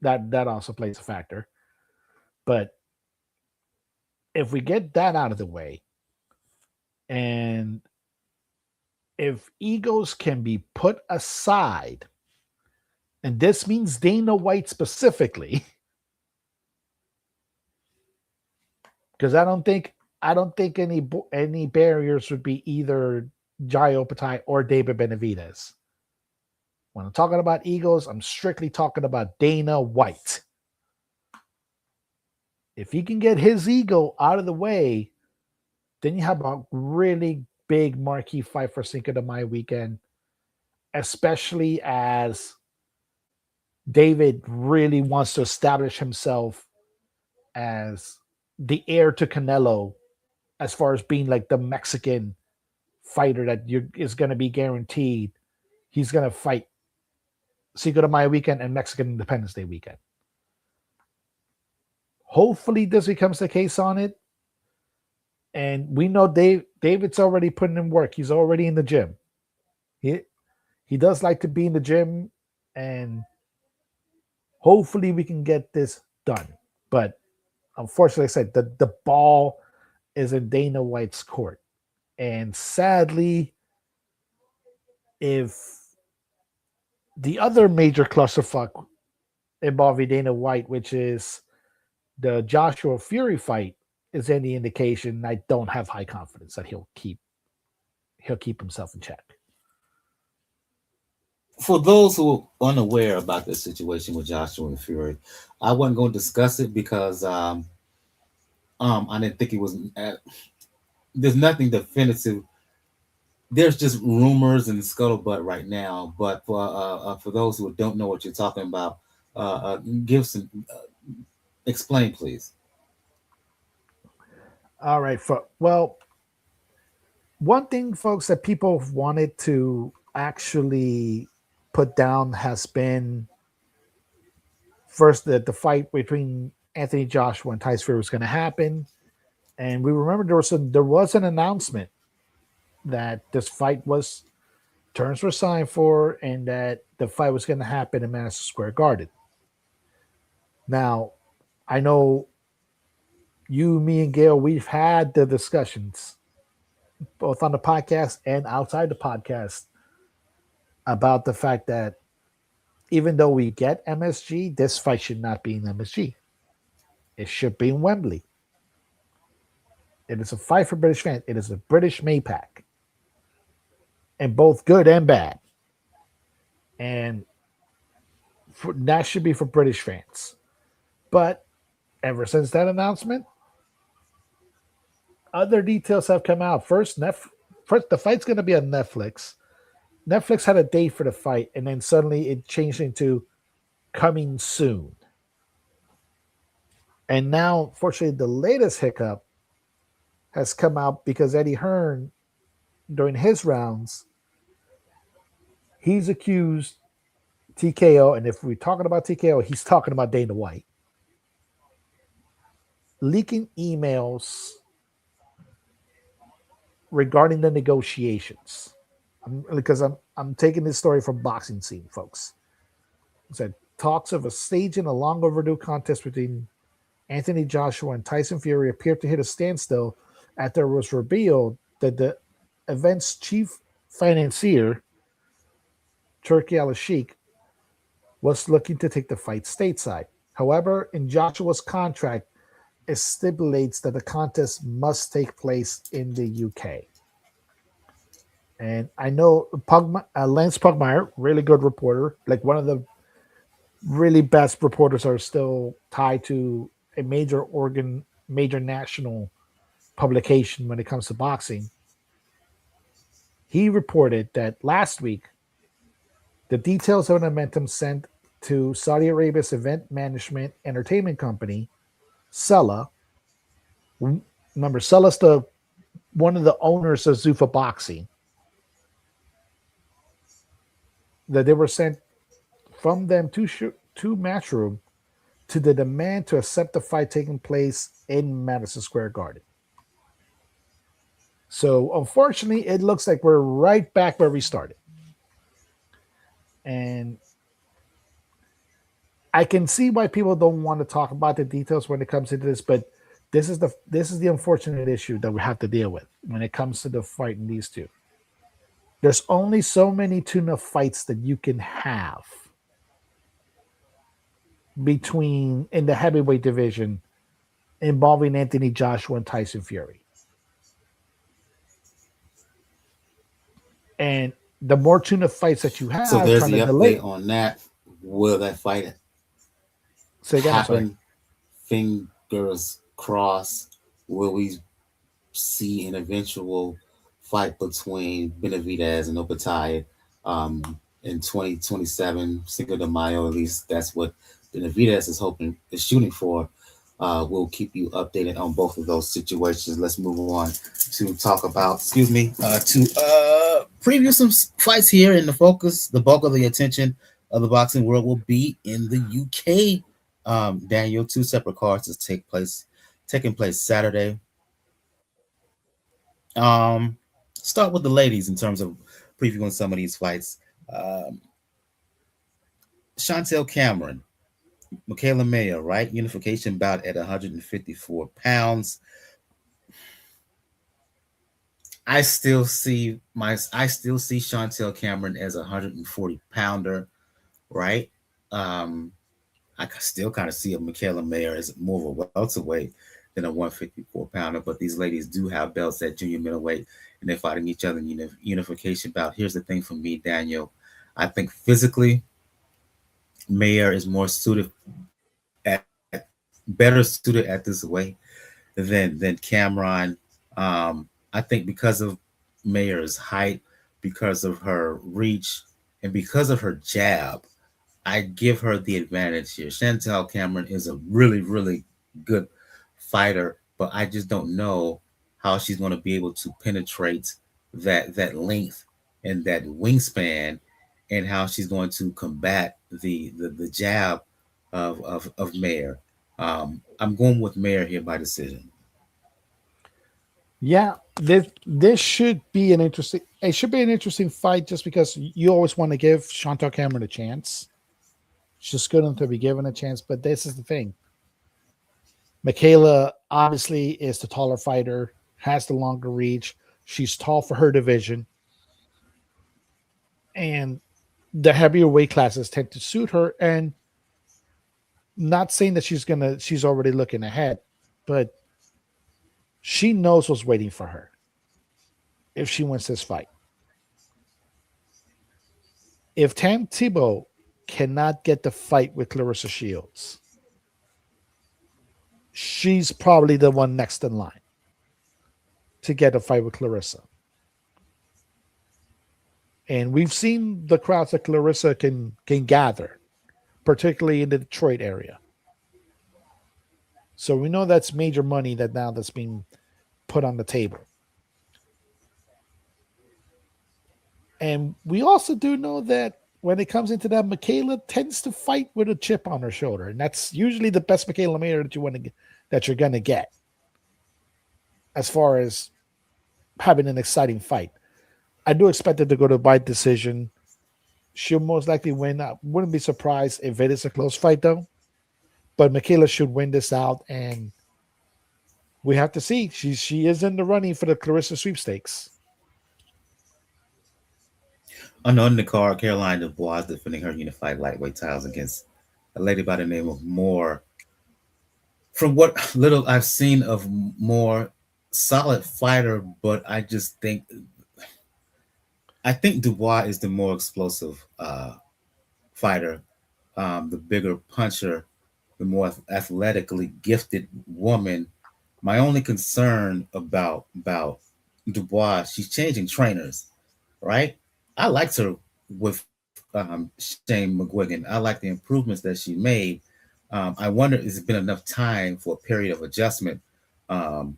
That also plays a factor. But if we get that out of the way, and if egos can be put aside, and this means Dana White specifically, because I don't think any barriers would be either Jai Opatai or David Benavidez. When I'm talking about egos, I'm strictly talking about Dana White. If he can get his ego out of the way, then you have a really big marquee fight for Cinco de Mayo weekend, especially as David really wants to establish himself as the heir to Canelo, as far as being like the Mexican fighter that is going to be guaranteed. He's going to fight Cinco de Mayo weekend and Mexican Independence Day weekend. Hopefully, this becomes the case on it. And we know David's already putting in work. He's already in the gym. He does like to be in the gym, and hopefully we can get this done. But unfortunately, I said the ball is in Dana White's court. And sadly, if the other major clusterfuck involving Dana White, which is the Joshua Fury fight, is any indication, I don't have high confidence that he'll keep himself in check. For those who are unaware about this situation with Joshua and Fury, I wasn't going to discuss it because I didn't think it was. There's nothing definitive. There's just rumors and scuttlebutt right now. But for those who don't know what you're talking about, give some explain, please. All right. Well, one thing, folks, that people have wanted to actually put down has been first that the fight between Anthony Joshua and Tyson Fury was going to happen, and we remember there was an announcement that this fight was terms were signed for, and that the fight was going to happen in Madison Square Garden. Now, I know you, me, and Gail, we've had the discussions both on the podcast and outside the podcast about the fact that even though we get MSG, this fight should not be in MSG. It should be in Wembley. It is a fight for British fans. It is a British Maypac, and both good and bad. And that should be for British fans. But ever since that announcement, other details have come out. First, the fight's going to be on Netflix. Netflix had a date for the fight, and then suddenly it changed into coming soon. And now, fortunately, the latest hiccup has come out because Eddie Hearn, during his rounds, he's accused TKO, and if we're talking about TKO, he's talking about Dana White, leaking emails regarding the negotiations. I'm taking this story from Boxing Scene, folks. It said talks of a staging a long overdue contest between Anthony Joshua and Tyson Fury appeared to hit a standstill after it was revealed that the event's chief financier, Turki Al-Sheikh, was looking to take the fight stateside. However, in Joshua's contract, it stipulates that the contest must take place in the UK. And I know Lance Pugmire, really good reporter, like one of the really best reporters, are still tied to a major national publication when it comes to boxing. He reported that last week, the details of an momentum sent to Saudi Arabia's event management entertainment company, Sella. Remember, Sella's one of the owners of Zuffa Boxing. That they were sent from them to Matchroom to the demand to accept the fight taking place in Madison Square Garden. So unfortunately, it looks like we're right back where we started. And I can see why people don't want to talk about the details when it comes to this, but this is the unfortunate issue that we have to deal with when it comes to the fight in these two. There's only so many tuna fights that you can have between in the heavyweight division involving Anthony Joshua and Tyson Fury. And the more tuna fights that you So have there's trying the to delay. update on that. Will that fight Say again, I'm sorry. happen? Fingers crossed. Will we see an eventual fight between Benavidez and Opetaia in 2027, Cinco de Mayo? At least that's what Benavidez is shooting for. We'll keep you updated on both of those situations. Let's move on to talk about, to preview some fights here in the focus. The bulk of the attention of the boxing world will be in the UK. Daniel, two separate cards to taking place Saturday. Um, Start with the ladies in terms of previewing some of these fights. Um, Chantelle Cameron, Mikaela Mayer, right? Unification bout at 154 pounds. I still see Chantelle Cameron as a 140 pounder, right? Um, I still kind of see a Mikaela Mayer as more of a welterweight than a 154 pounder, but these ladies do have belts at junior middleweight and they're fighting each other in unification bout. Here's the thing for me, Daniel. I think physically, Mayer is more suited at better suited at this way than Cameron. I think because of Mayer's height, because of her reach, and because of her jab, I give her the advantage here. Chantelle Cameron is a really, really good fighter, but I just don't know how she's going to be able to penetrate that length and that wingspan, and how she's going to combat the jab of Mayer. I'm going with Mayer here by decision. Yeah, this should be an interesting. It should be an interesting fight, just because you always want to give Chantal Cameron a chance. She's good enough to be given a chance, but this is the thing. Mikaela obviously is the taller fighter, has the longer reach. She's tall for her division, and the heavier weight classes tend to suit her. And not saying that she's already looking ahead, but she knows what's waiting for her if she wins this fight. If Tam Tebow cannot get the fight with Clarissa Shields, she's probably the one next in line to get a fight with Clarissa. And we've seen the crowds that Clarissa can gather, particularly in the Detroit area. So we know that's major money that's being put on the table. And we also do know that when it comes into that, Mikaela tends to fight with a chip on her shoulder, and that's usually the best Mikaela Mayer that you're gonna get, as far as having an exciting fight. I do expect it to go to by decision. She'll most likely win. I wouldn't be surprised if it is a close fight, though. But Mikaela should win this out, and we have to see. She is in the running for the Clarissa sweepstakes. On the card, Caroline Dubois defending her unified lightweight titles against a lady by the name of Moore. From what little I've seen of Moore, solid fighter, but I think Dubois is the more explosive fighter, the bigger puncher, the more athletically gifted woman. My only concern about Dubois, she's changing trainers, right? I liked her with Shane McGuigan. I like the improvements that she made. I wonder, has it been enough time for a period of adjustment um,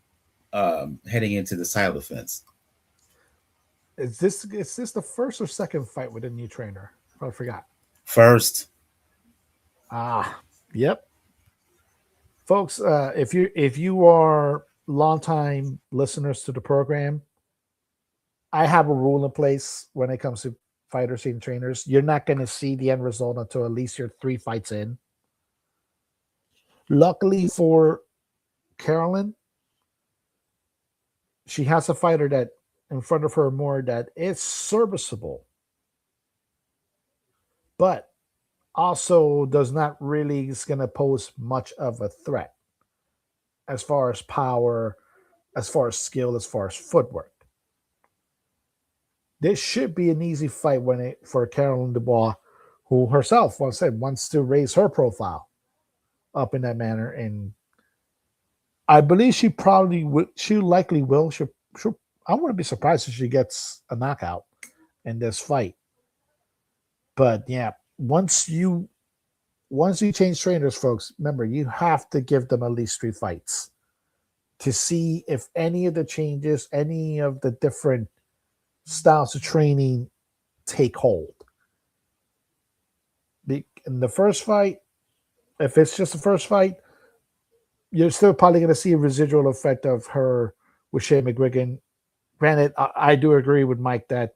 heading into the title defense? Is this the first or second fight with a new trainer? I forgot. First, Ah, yep, folks. If you are longtime listeners to the program, I have a rule in place when it comes to fighters and trainers. You're not going to see the end result until at least you're three fights in. Luckily for Carolyn, she has a fighter that in front of her more that is serviceable, but also does not really is going to pose much of a threat as far as power, as far as skill, as far as footwork. This should be an easy fight for Carolyn Dubois, who herself once said wants to raise her profile up in that manner. And I believe she probably would. She likely will. I wouldn't be surprised if she gets a knockout in this fight. But yeah, once you change trainers, folks, remember you have to give them at least three fights to see if any of the changes, any of the different styles of training take hold. In the first fight, if it's just the first fight, you're still probably going to see a residual effect of her with Shea McGuigan. Granted, I do agree with Mike that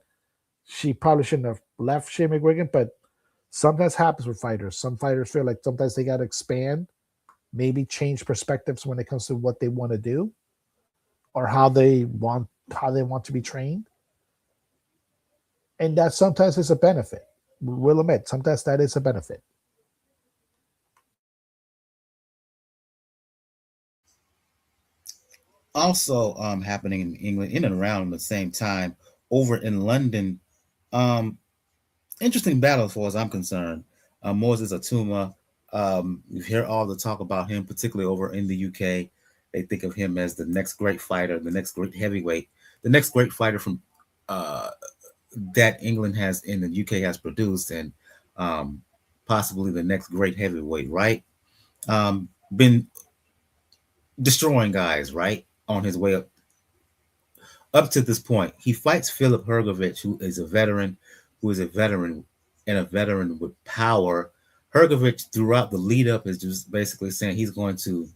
she probably shouldn't have left Shea McGuigan, but sometimes happens with fighters. Some fighters feel like sometimes they got to expand, maybe change perspectives when it comes to what they want to do or how they want to be trained, and that sometimes is a benefit. We'll admit sometimes that is a benefit. also happening in England in and around the same time over in London. Um, Interesting battle as far as I'm concerned. Moses Atuma, you hear all the talk about him, particularly over in the UK. They think of him as the next great fighter, the next great heavyweight, the next great fighter from uh, that England has in the UK has produced, and um, possibly the next great heavyweight, right? Been destroying guys, right, on his way up to this point. He fights Filip Hrgovic, who is a veteran and a veteran with power. Hrgovic, throughout the lead up, is just basically saying he's going to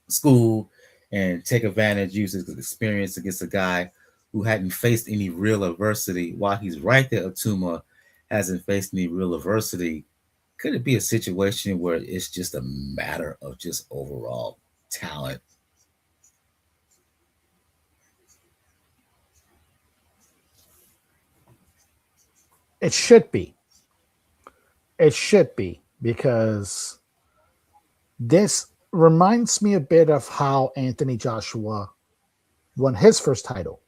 school and take advantage, use his experience against a guy who hadn't faced any real adversity. While he's right there, Atuma hasn't faced any real adversity. Could it be a situation where it's just a matter of just overall talent? It should be. It should be because this reminds me a bit of how Anthony Joshua won his first title.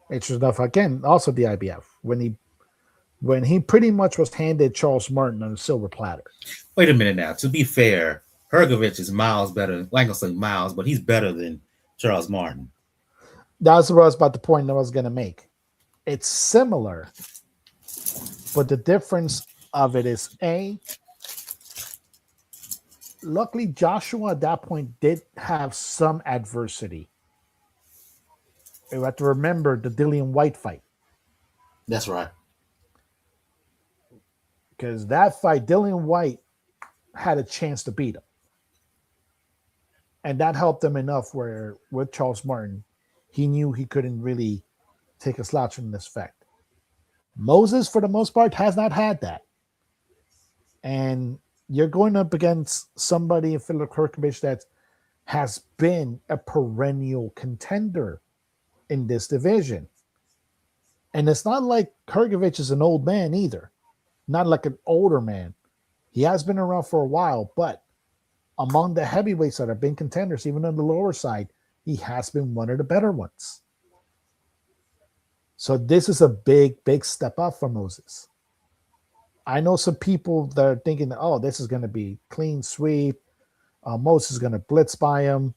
Interesting enough, again, also the IBF when he pretty much was handed Charles Martin on a silver platter. Wait a minute now. To be fair, Hrgovic is miles better. Like I gonna say miles, but he's better than Charles Martin. That's what I was about the point I was going to make. It's similar, but the difference of it is a. Luckily, Joshua at that point did have some adversity. You have to remember the Dillian White fight That's right. because that fight, Dillian White had a chance to beat him, and that helped him enough. Where with Charles Martin, he knew he couldn't really take a slouch from this fact. Moses, for the most part, has not had that, and you're going up against somebody in Filip Hrgovic that has been a perennial contender in this division. And it's not like Hrgovic is an old man either, not like an older man. He has been around for a while, but among the heavyweights that have been contenders, even on the lower side, he has been one of the better ones. So this is a big, big step up for Moses. I know some people that are thinking, oh, this is going to be clean sweep. Moses is going to blitz by him.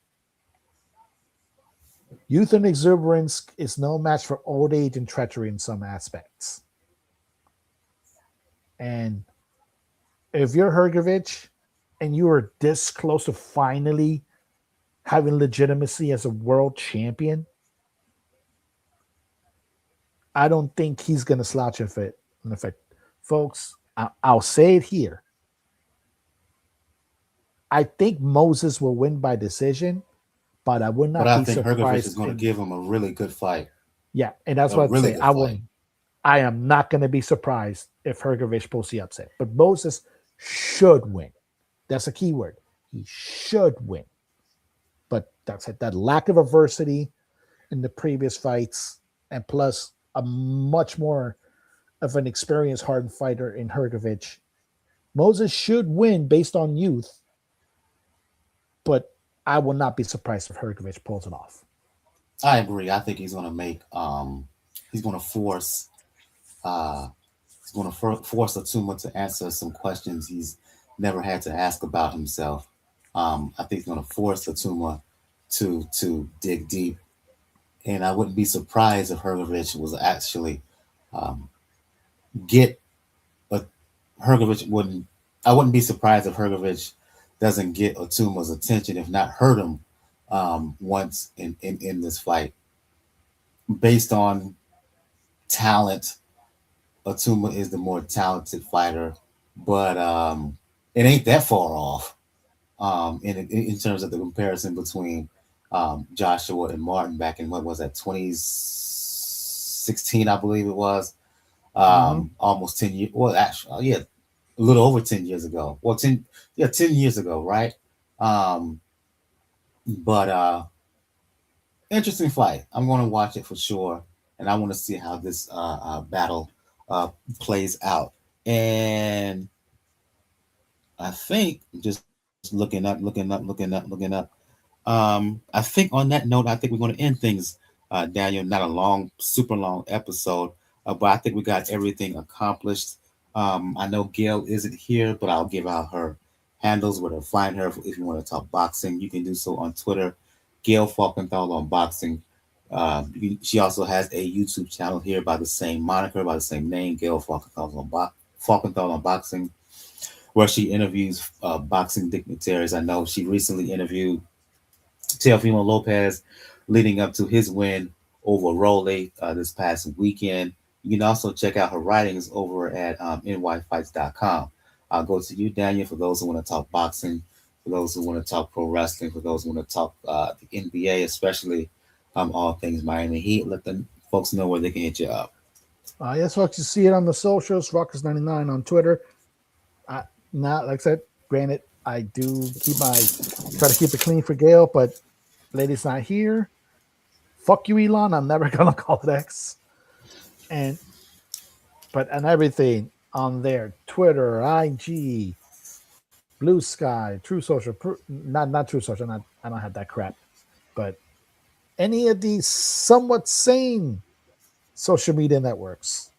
Youth and exuberance is no match for old age and treachery in some aspects. And if you're Hrgovic and you are this close to finally having legitimacy as a world champion, I don't think he's going to slouch if it. In effect, folks, I'll say it here. I think Moses will win by decision, but I would But not I be think Hrgovic is surprised. going to give him a really good fight. Yeah, and that's A what I'd really say. good fight. I am not going to be surprised if Hrgovic pulls the upset, but Moses should win. That's a key word. He should win. But that's it. That lack of adversity in the previous fights, and plus a much more of an experienced hardened fighter in Hrgovic. Moses should win based on youth, but I will not be surprised if Hrgovic pulls it off. I agree. I think he's going to make. He's going to force. Uh, he's going to force Atuma to answer some questions he's never had to ask about himself. I think he's going to force Atuma to dig deep, and I wouldn't be surprised if Hrgovic was actually um, get a Hrgovic wouldn't. I wouldn't be surprised if Hrgovic doesn't get Atuma's attention, if not hurt him once in this fight. Based on talent, Atuma is the more talented fighter, but it ain't that far off in terms of the comparison between Joshua and Martin back in what was that 2016, I believe it was. Mm-hmm. Almost 10 years. Well, actually, yeah, a little over 10 years ago. Well, 10, yeah, 10 years ago, right? Um, but interesting fight. I'm going to watch it for sure, and I want to see how this battle uh, plays out. And I think just looking up. I think on that note, I think we're going to end things, Daniel. Not a long, super long episode. But I think we got everything accomplished. I know Gail isn't here, but I'll give out her handles where to find her if you want to talk boxing. You can do so on Twitter, Gail Falkenthal on boxing. She also has a YouTube channel here by the same moniker, by the same name, Gail Falkenthal on boxing, where she interviews boxing dignitaries. I know she recently interviewed Teofimo Lopez leading up to his win over Rolly this past weekend. You can also check out her writings over at nyfights.com. I'll go to you, Daniel, for those who want to talk boxing, for those who want to talk pro wrestling, for those who want to talk the NBA, especially all things Miami Heat. Let the folks know where they can hit you up. Yes, folks, you see it on the socials, Ruckus99 on Twitter. Not like I said, granted, I do try to keep it clean for Gail, but lady's not here. Fuck you, Elon. I'm never gonna call it X. And everything on there, Twitter, IG, Blue Sky, True Social, not True Social. I don't have that crap, but any of these somewhat sane social media networks,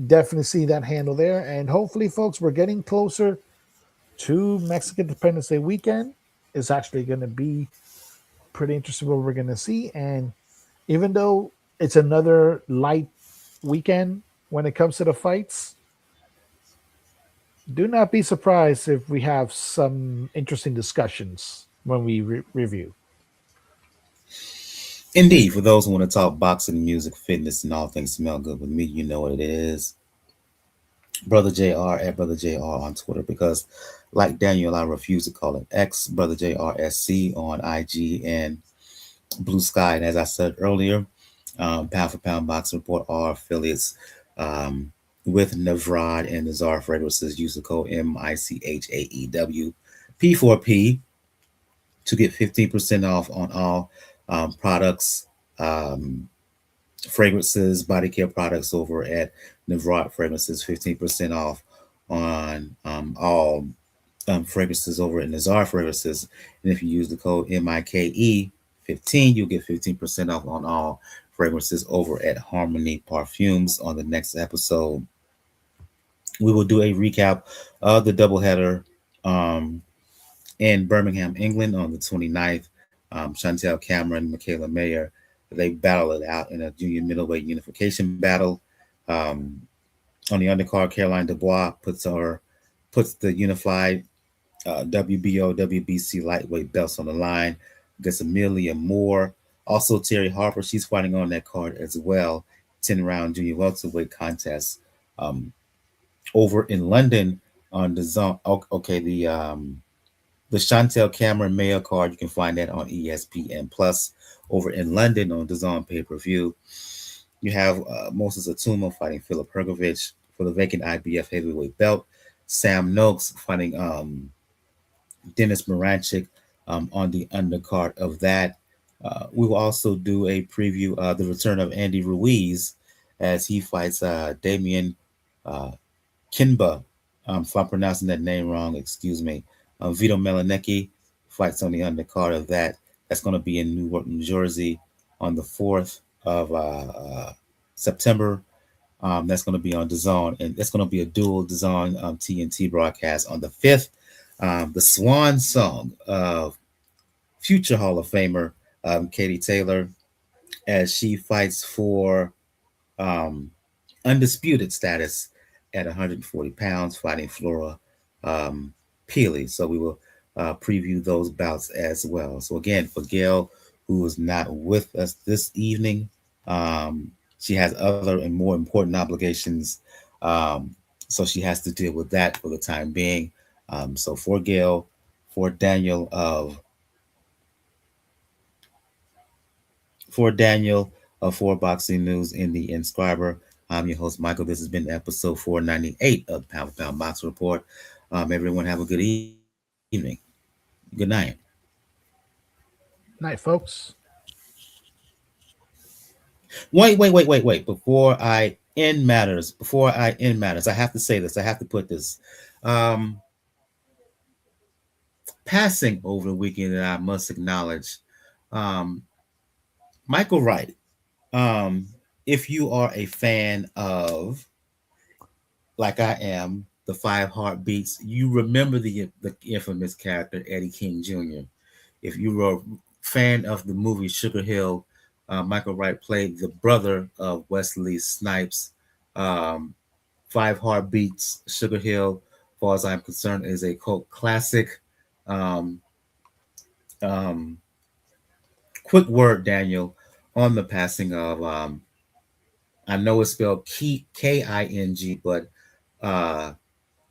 definitely see that handle there. And hopefully, folks, we're getting closer to Mexican Independence Day weekend. It's actually going to be pretty interesting what we're going to see. And even though it's another light weekend when it comes to the fights, do not be surprised if we have some interesting discussions when we review. Indeed, for those who want to talk boxing, music, fitness, and all things smell good with me, you know what it is. Brother JR at Brother JR on Twitter because, like Daniel, I refuse to call it X. Brother JRSC on IG and Blue Sky. And as I said earlier, Pound for Pound Boxing Report are affiliates with Navrad and Nazar Fragrances. Use the code MICHAEW P4P to get 15% off on all products. Fragrances, body care products over at Navrot Fragrances, 15% off on all fragrances over at Nazar Fragrances. And if you use the code MIKE15, you'll get 15% off on all fragrances over at Harmony Parfumes. On the next episode, we will do a recap of the doubleheader um, in Birmingham, England on the 29th. Chantelle Cameron, Mikaela Mayer, they battle it out in a junior middleweight unification battle. Um, on the undercard, Caroline Dubois puts the unified WBO, WBC lightweight belts on the line against Amelia Moore. Also, Terry Harper, she's fighting on that card as well. 10-round junior welterweight contest over in London on the zone. Okay, the Chantelle Cameron Mayer card, you can find that on ESPN Plus. Over in London on DAZN pay-per-view, you have Moses Itauma fighting Filip Hrgovic for the vacant IBF heavyweight belt. Sam Noakes fighting Dennis Moranchik on the undercard of that. We will also do a preview of the return of Andy Ruiz as he fights Damian uh, Kinba. If I'm pronouncing that name wrong, excuse me. Vito Melanecki fights on the undercard of that. That's going to be in Newark, New Jersey on the 4th of September. That's going to be on DAZN, and that's going to be a dual DAZN TNT broadcast on the 5th. The Swan Song of future Hall of Famer Katie Taylor as she fights for um, undisputed status at 140 pounds, fighting Flora um, Peely. So we will preview those bouts as well. So again, for Gail, who is not with us this evening, she has other and more important obligations. Um, so she has to deal with that for the time being. So for Gail, for Daniel of for Daniel for Boxing News in the Inscriber. I'm your host, Michael. This has been episode 498 of Pound for Pound Box Report. Everyone have a good evening. Good night. Night, folks. Wait. Before I end matters, I have to say this. I have to put this. Um, Passing over the weekend that I must acknowledge. Um, Michael Wright. Um, if you are a fan of, like I am, the Five Heartbeats, you remember the infamous character Eddie King Jr. If you were a fan of the movie Sugar Hill, Michael Wright played the brother of Wesley Snipes. Um, Five Heartbeats, Sugar Hill, as far as I'm concerned, is a cult classic. Um, um, Quick word, Daniel, on the passing of, I know it's spelled King, but uh,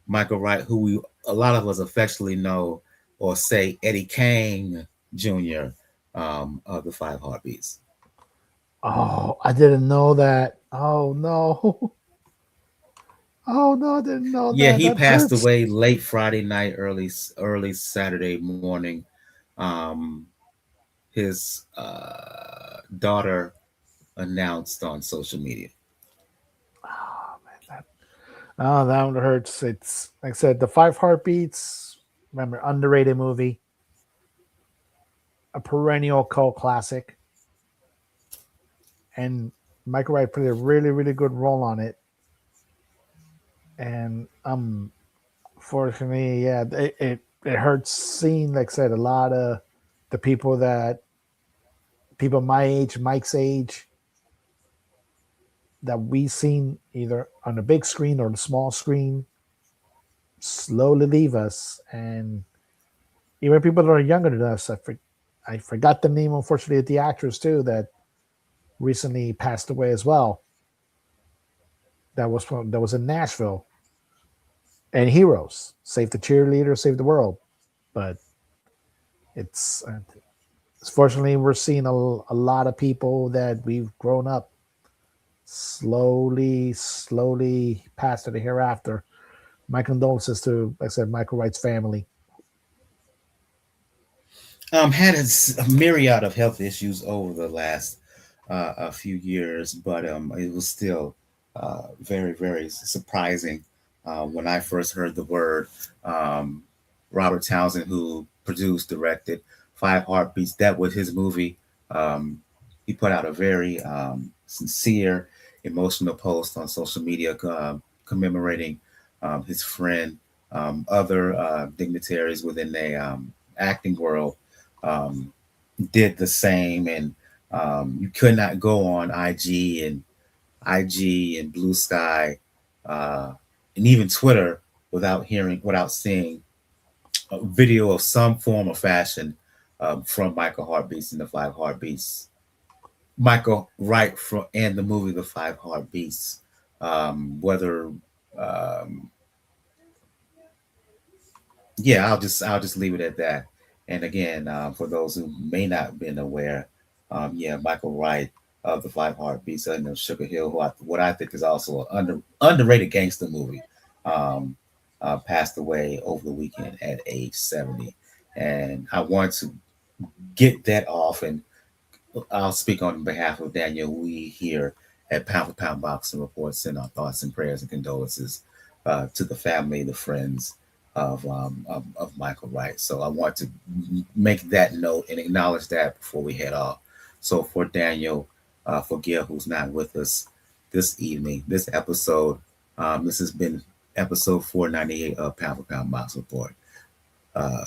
Michael Wright, who a lot of us affectionately know or say Eddie Kane Jr. Of the Five Heartbeats. Oh, I didn't know that. Oh no. Oh no, I didn't know Yeah, that. he That passed hurts. away late Friday night, early Saturday morning. Um, his daughter announced on social media. Oh man, that one hurts. It's like I said, the Five Heartbeats. Remember, underrated movie, a perennial cult classic, and Michael Wright played a really, really good role on it. And fortunately, yeah, it hurts seeing, like I said, a lot of the people my age, Mike's age, that we seen either on the big screen or the small screen slowly leave us. And even people that are younger than us, I forgot the name, unfortunately, of the actress too that recently passed away as well. That was in Nashville. And Heroes, Save the Cheerleader, Save the World. But it's fortunately we're seeing a lot of people that we've grown up slowly past to the hereafter. My condolences to, like I said, Michael Wright's family. Had a myriad of health issues over the last a few years, but it was still very surprising when I first heard the word. Um, Robert Townsend, who produced, directed Five Heartbeats, that was his movie. Um, he put out a very sincere, emotional post on social media commemorating his friend, other dignitaries within the acting world um, did the same, and you could not go on IG and Blue Sky, uh, and even Twitter without seeing a video of some form of fashion from Michael Heartbeats and the Five Heartbeats. Michael Wright from and the movie The Five Heartbeats. Whether yeah, I'll just leave it at that. And again, for those who may not have been aware, yeah, Michael Wright of the Five Heartbeats and the Sugar Hill, what I think is also an underrated gangster movie, um, passed away over the weekend at age 70. And I want to get that off, and I'll speak on behalf of Daniel. We here at Pound for Pound Boxing Report send our thoughts and prayers and condolences to the family, the friends of Michael Wright. So I want to make that note and acknowledge that before we head off. So for Daniel, for Gil, who's not with us this evening, this episode, this has been episode 498 of Pound for Pound Box Report. Uh,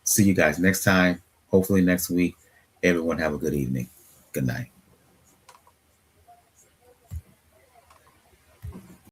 See you guys next time. Hopefully next week. Everyone have a good evening. Good night.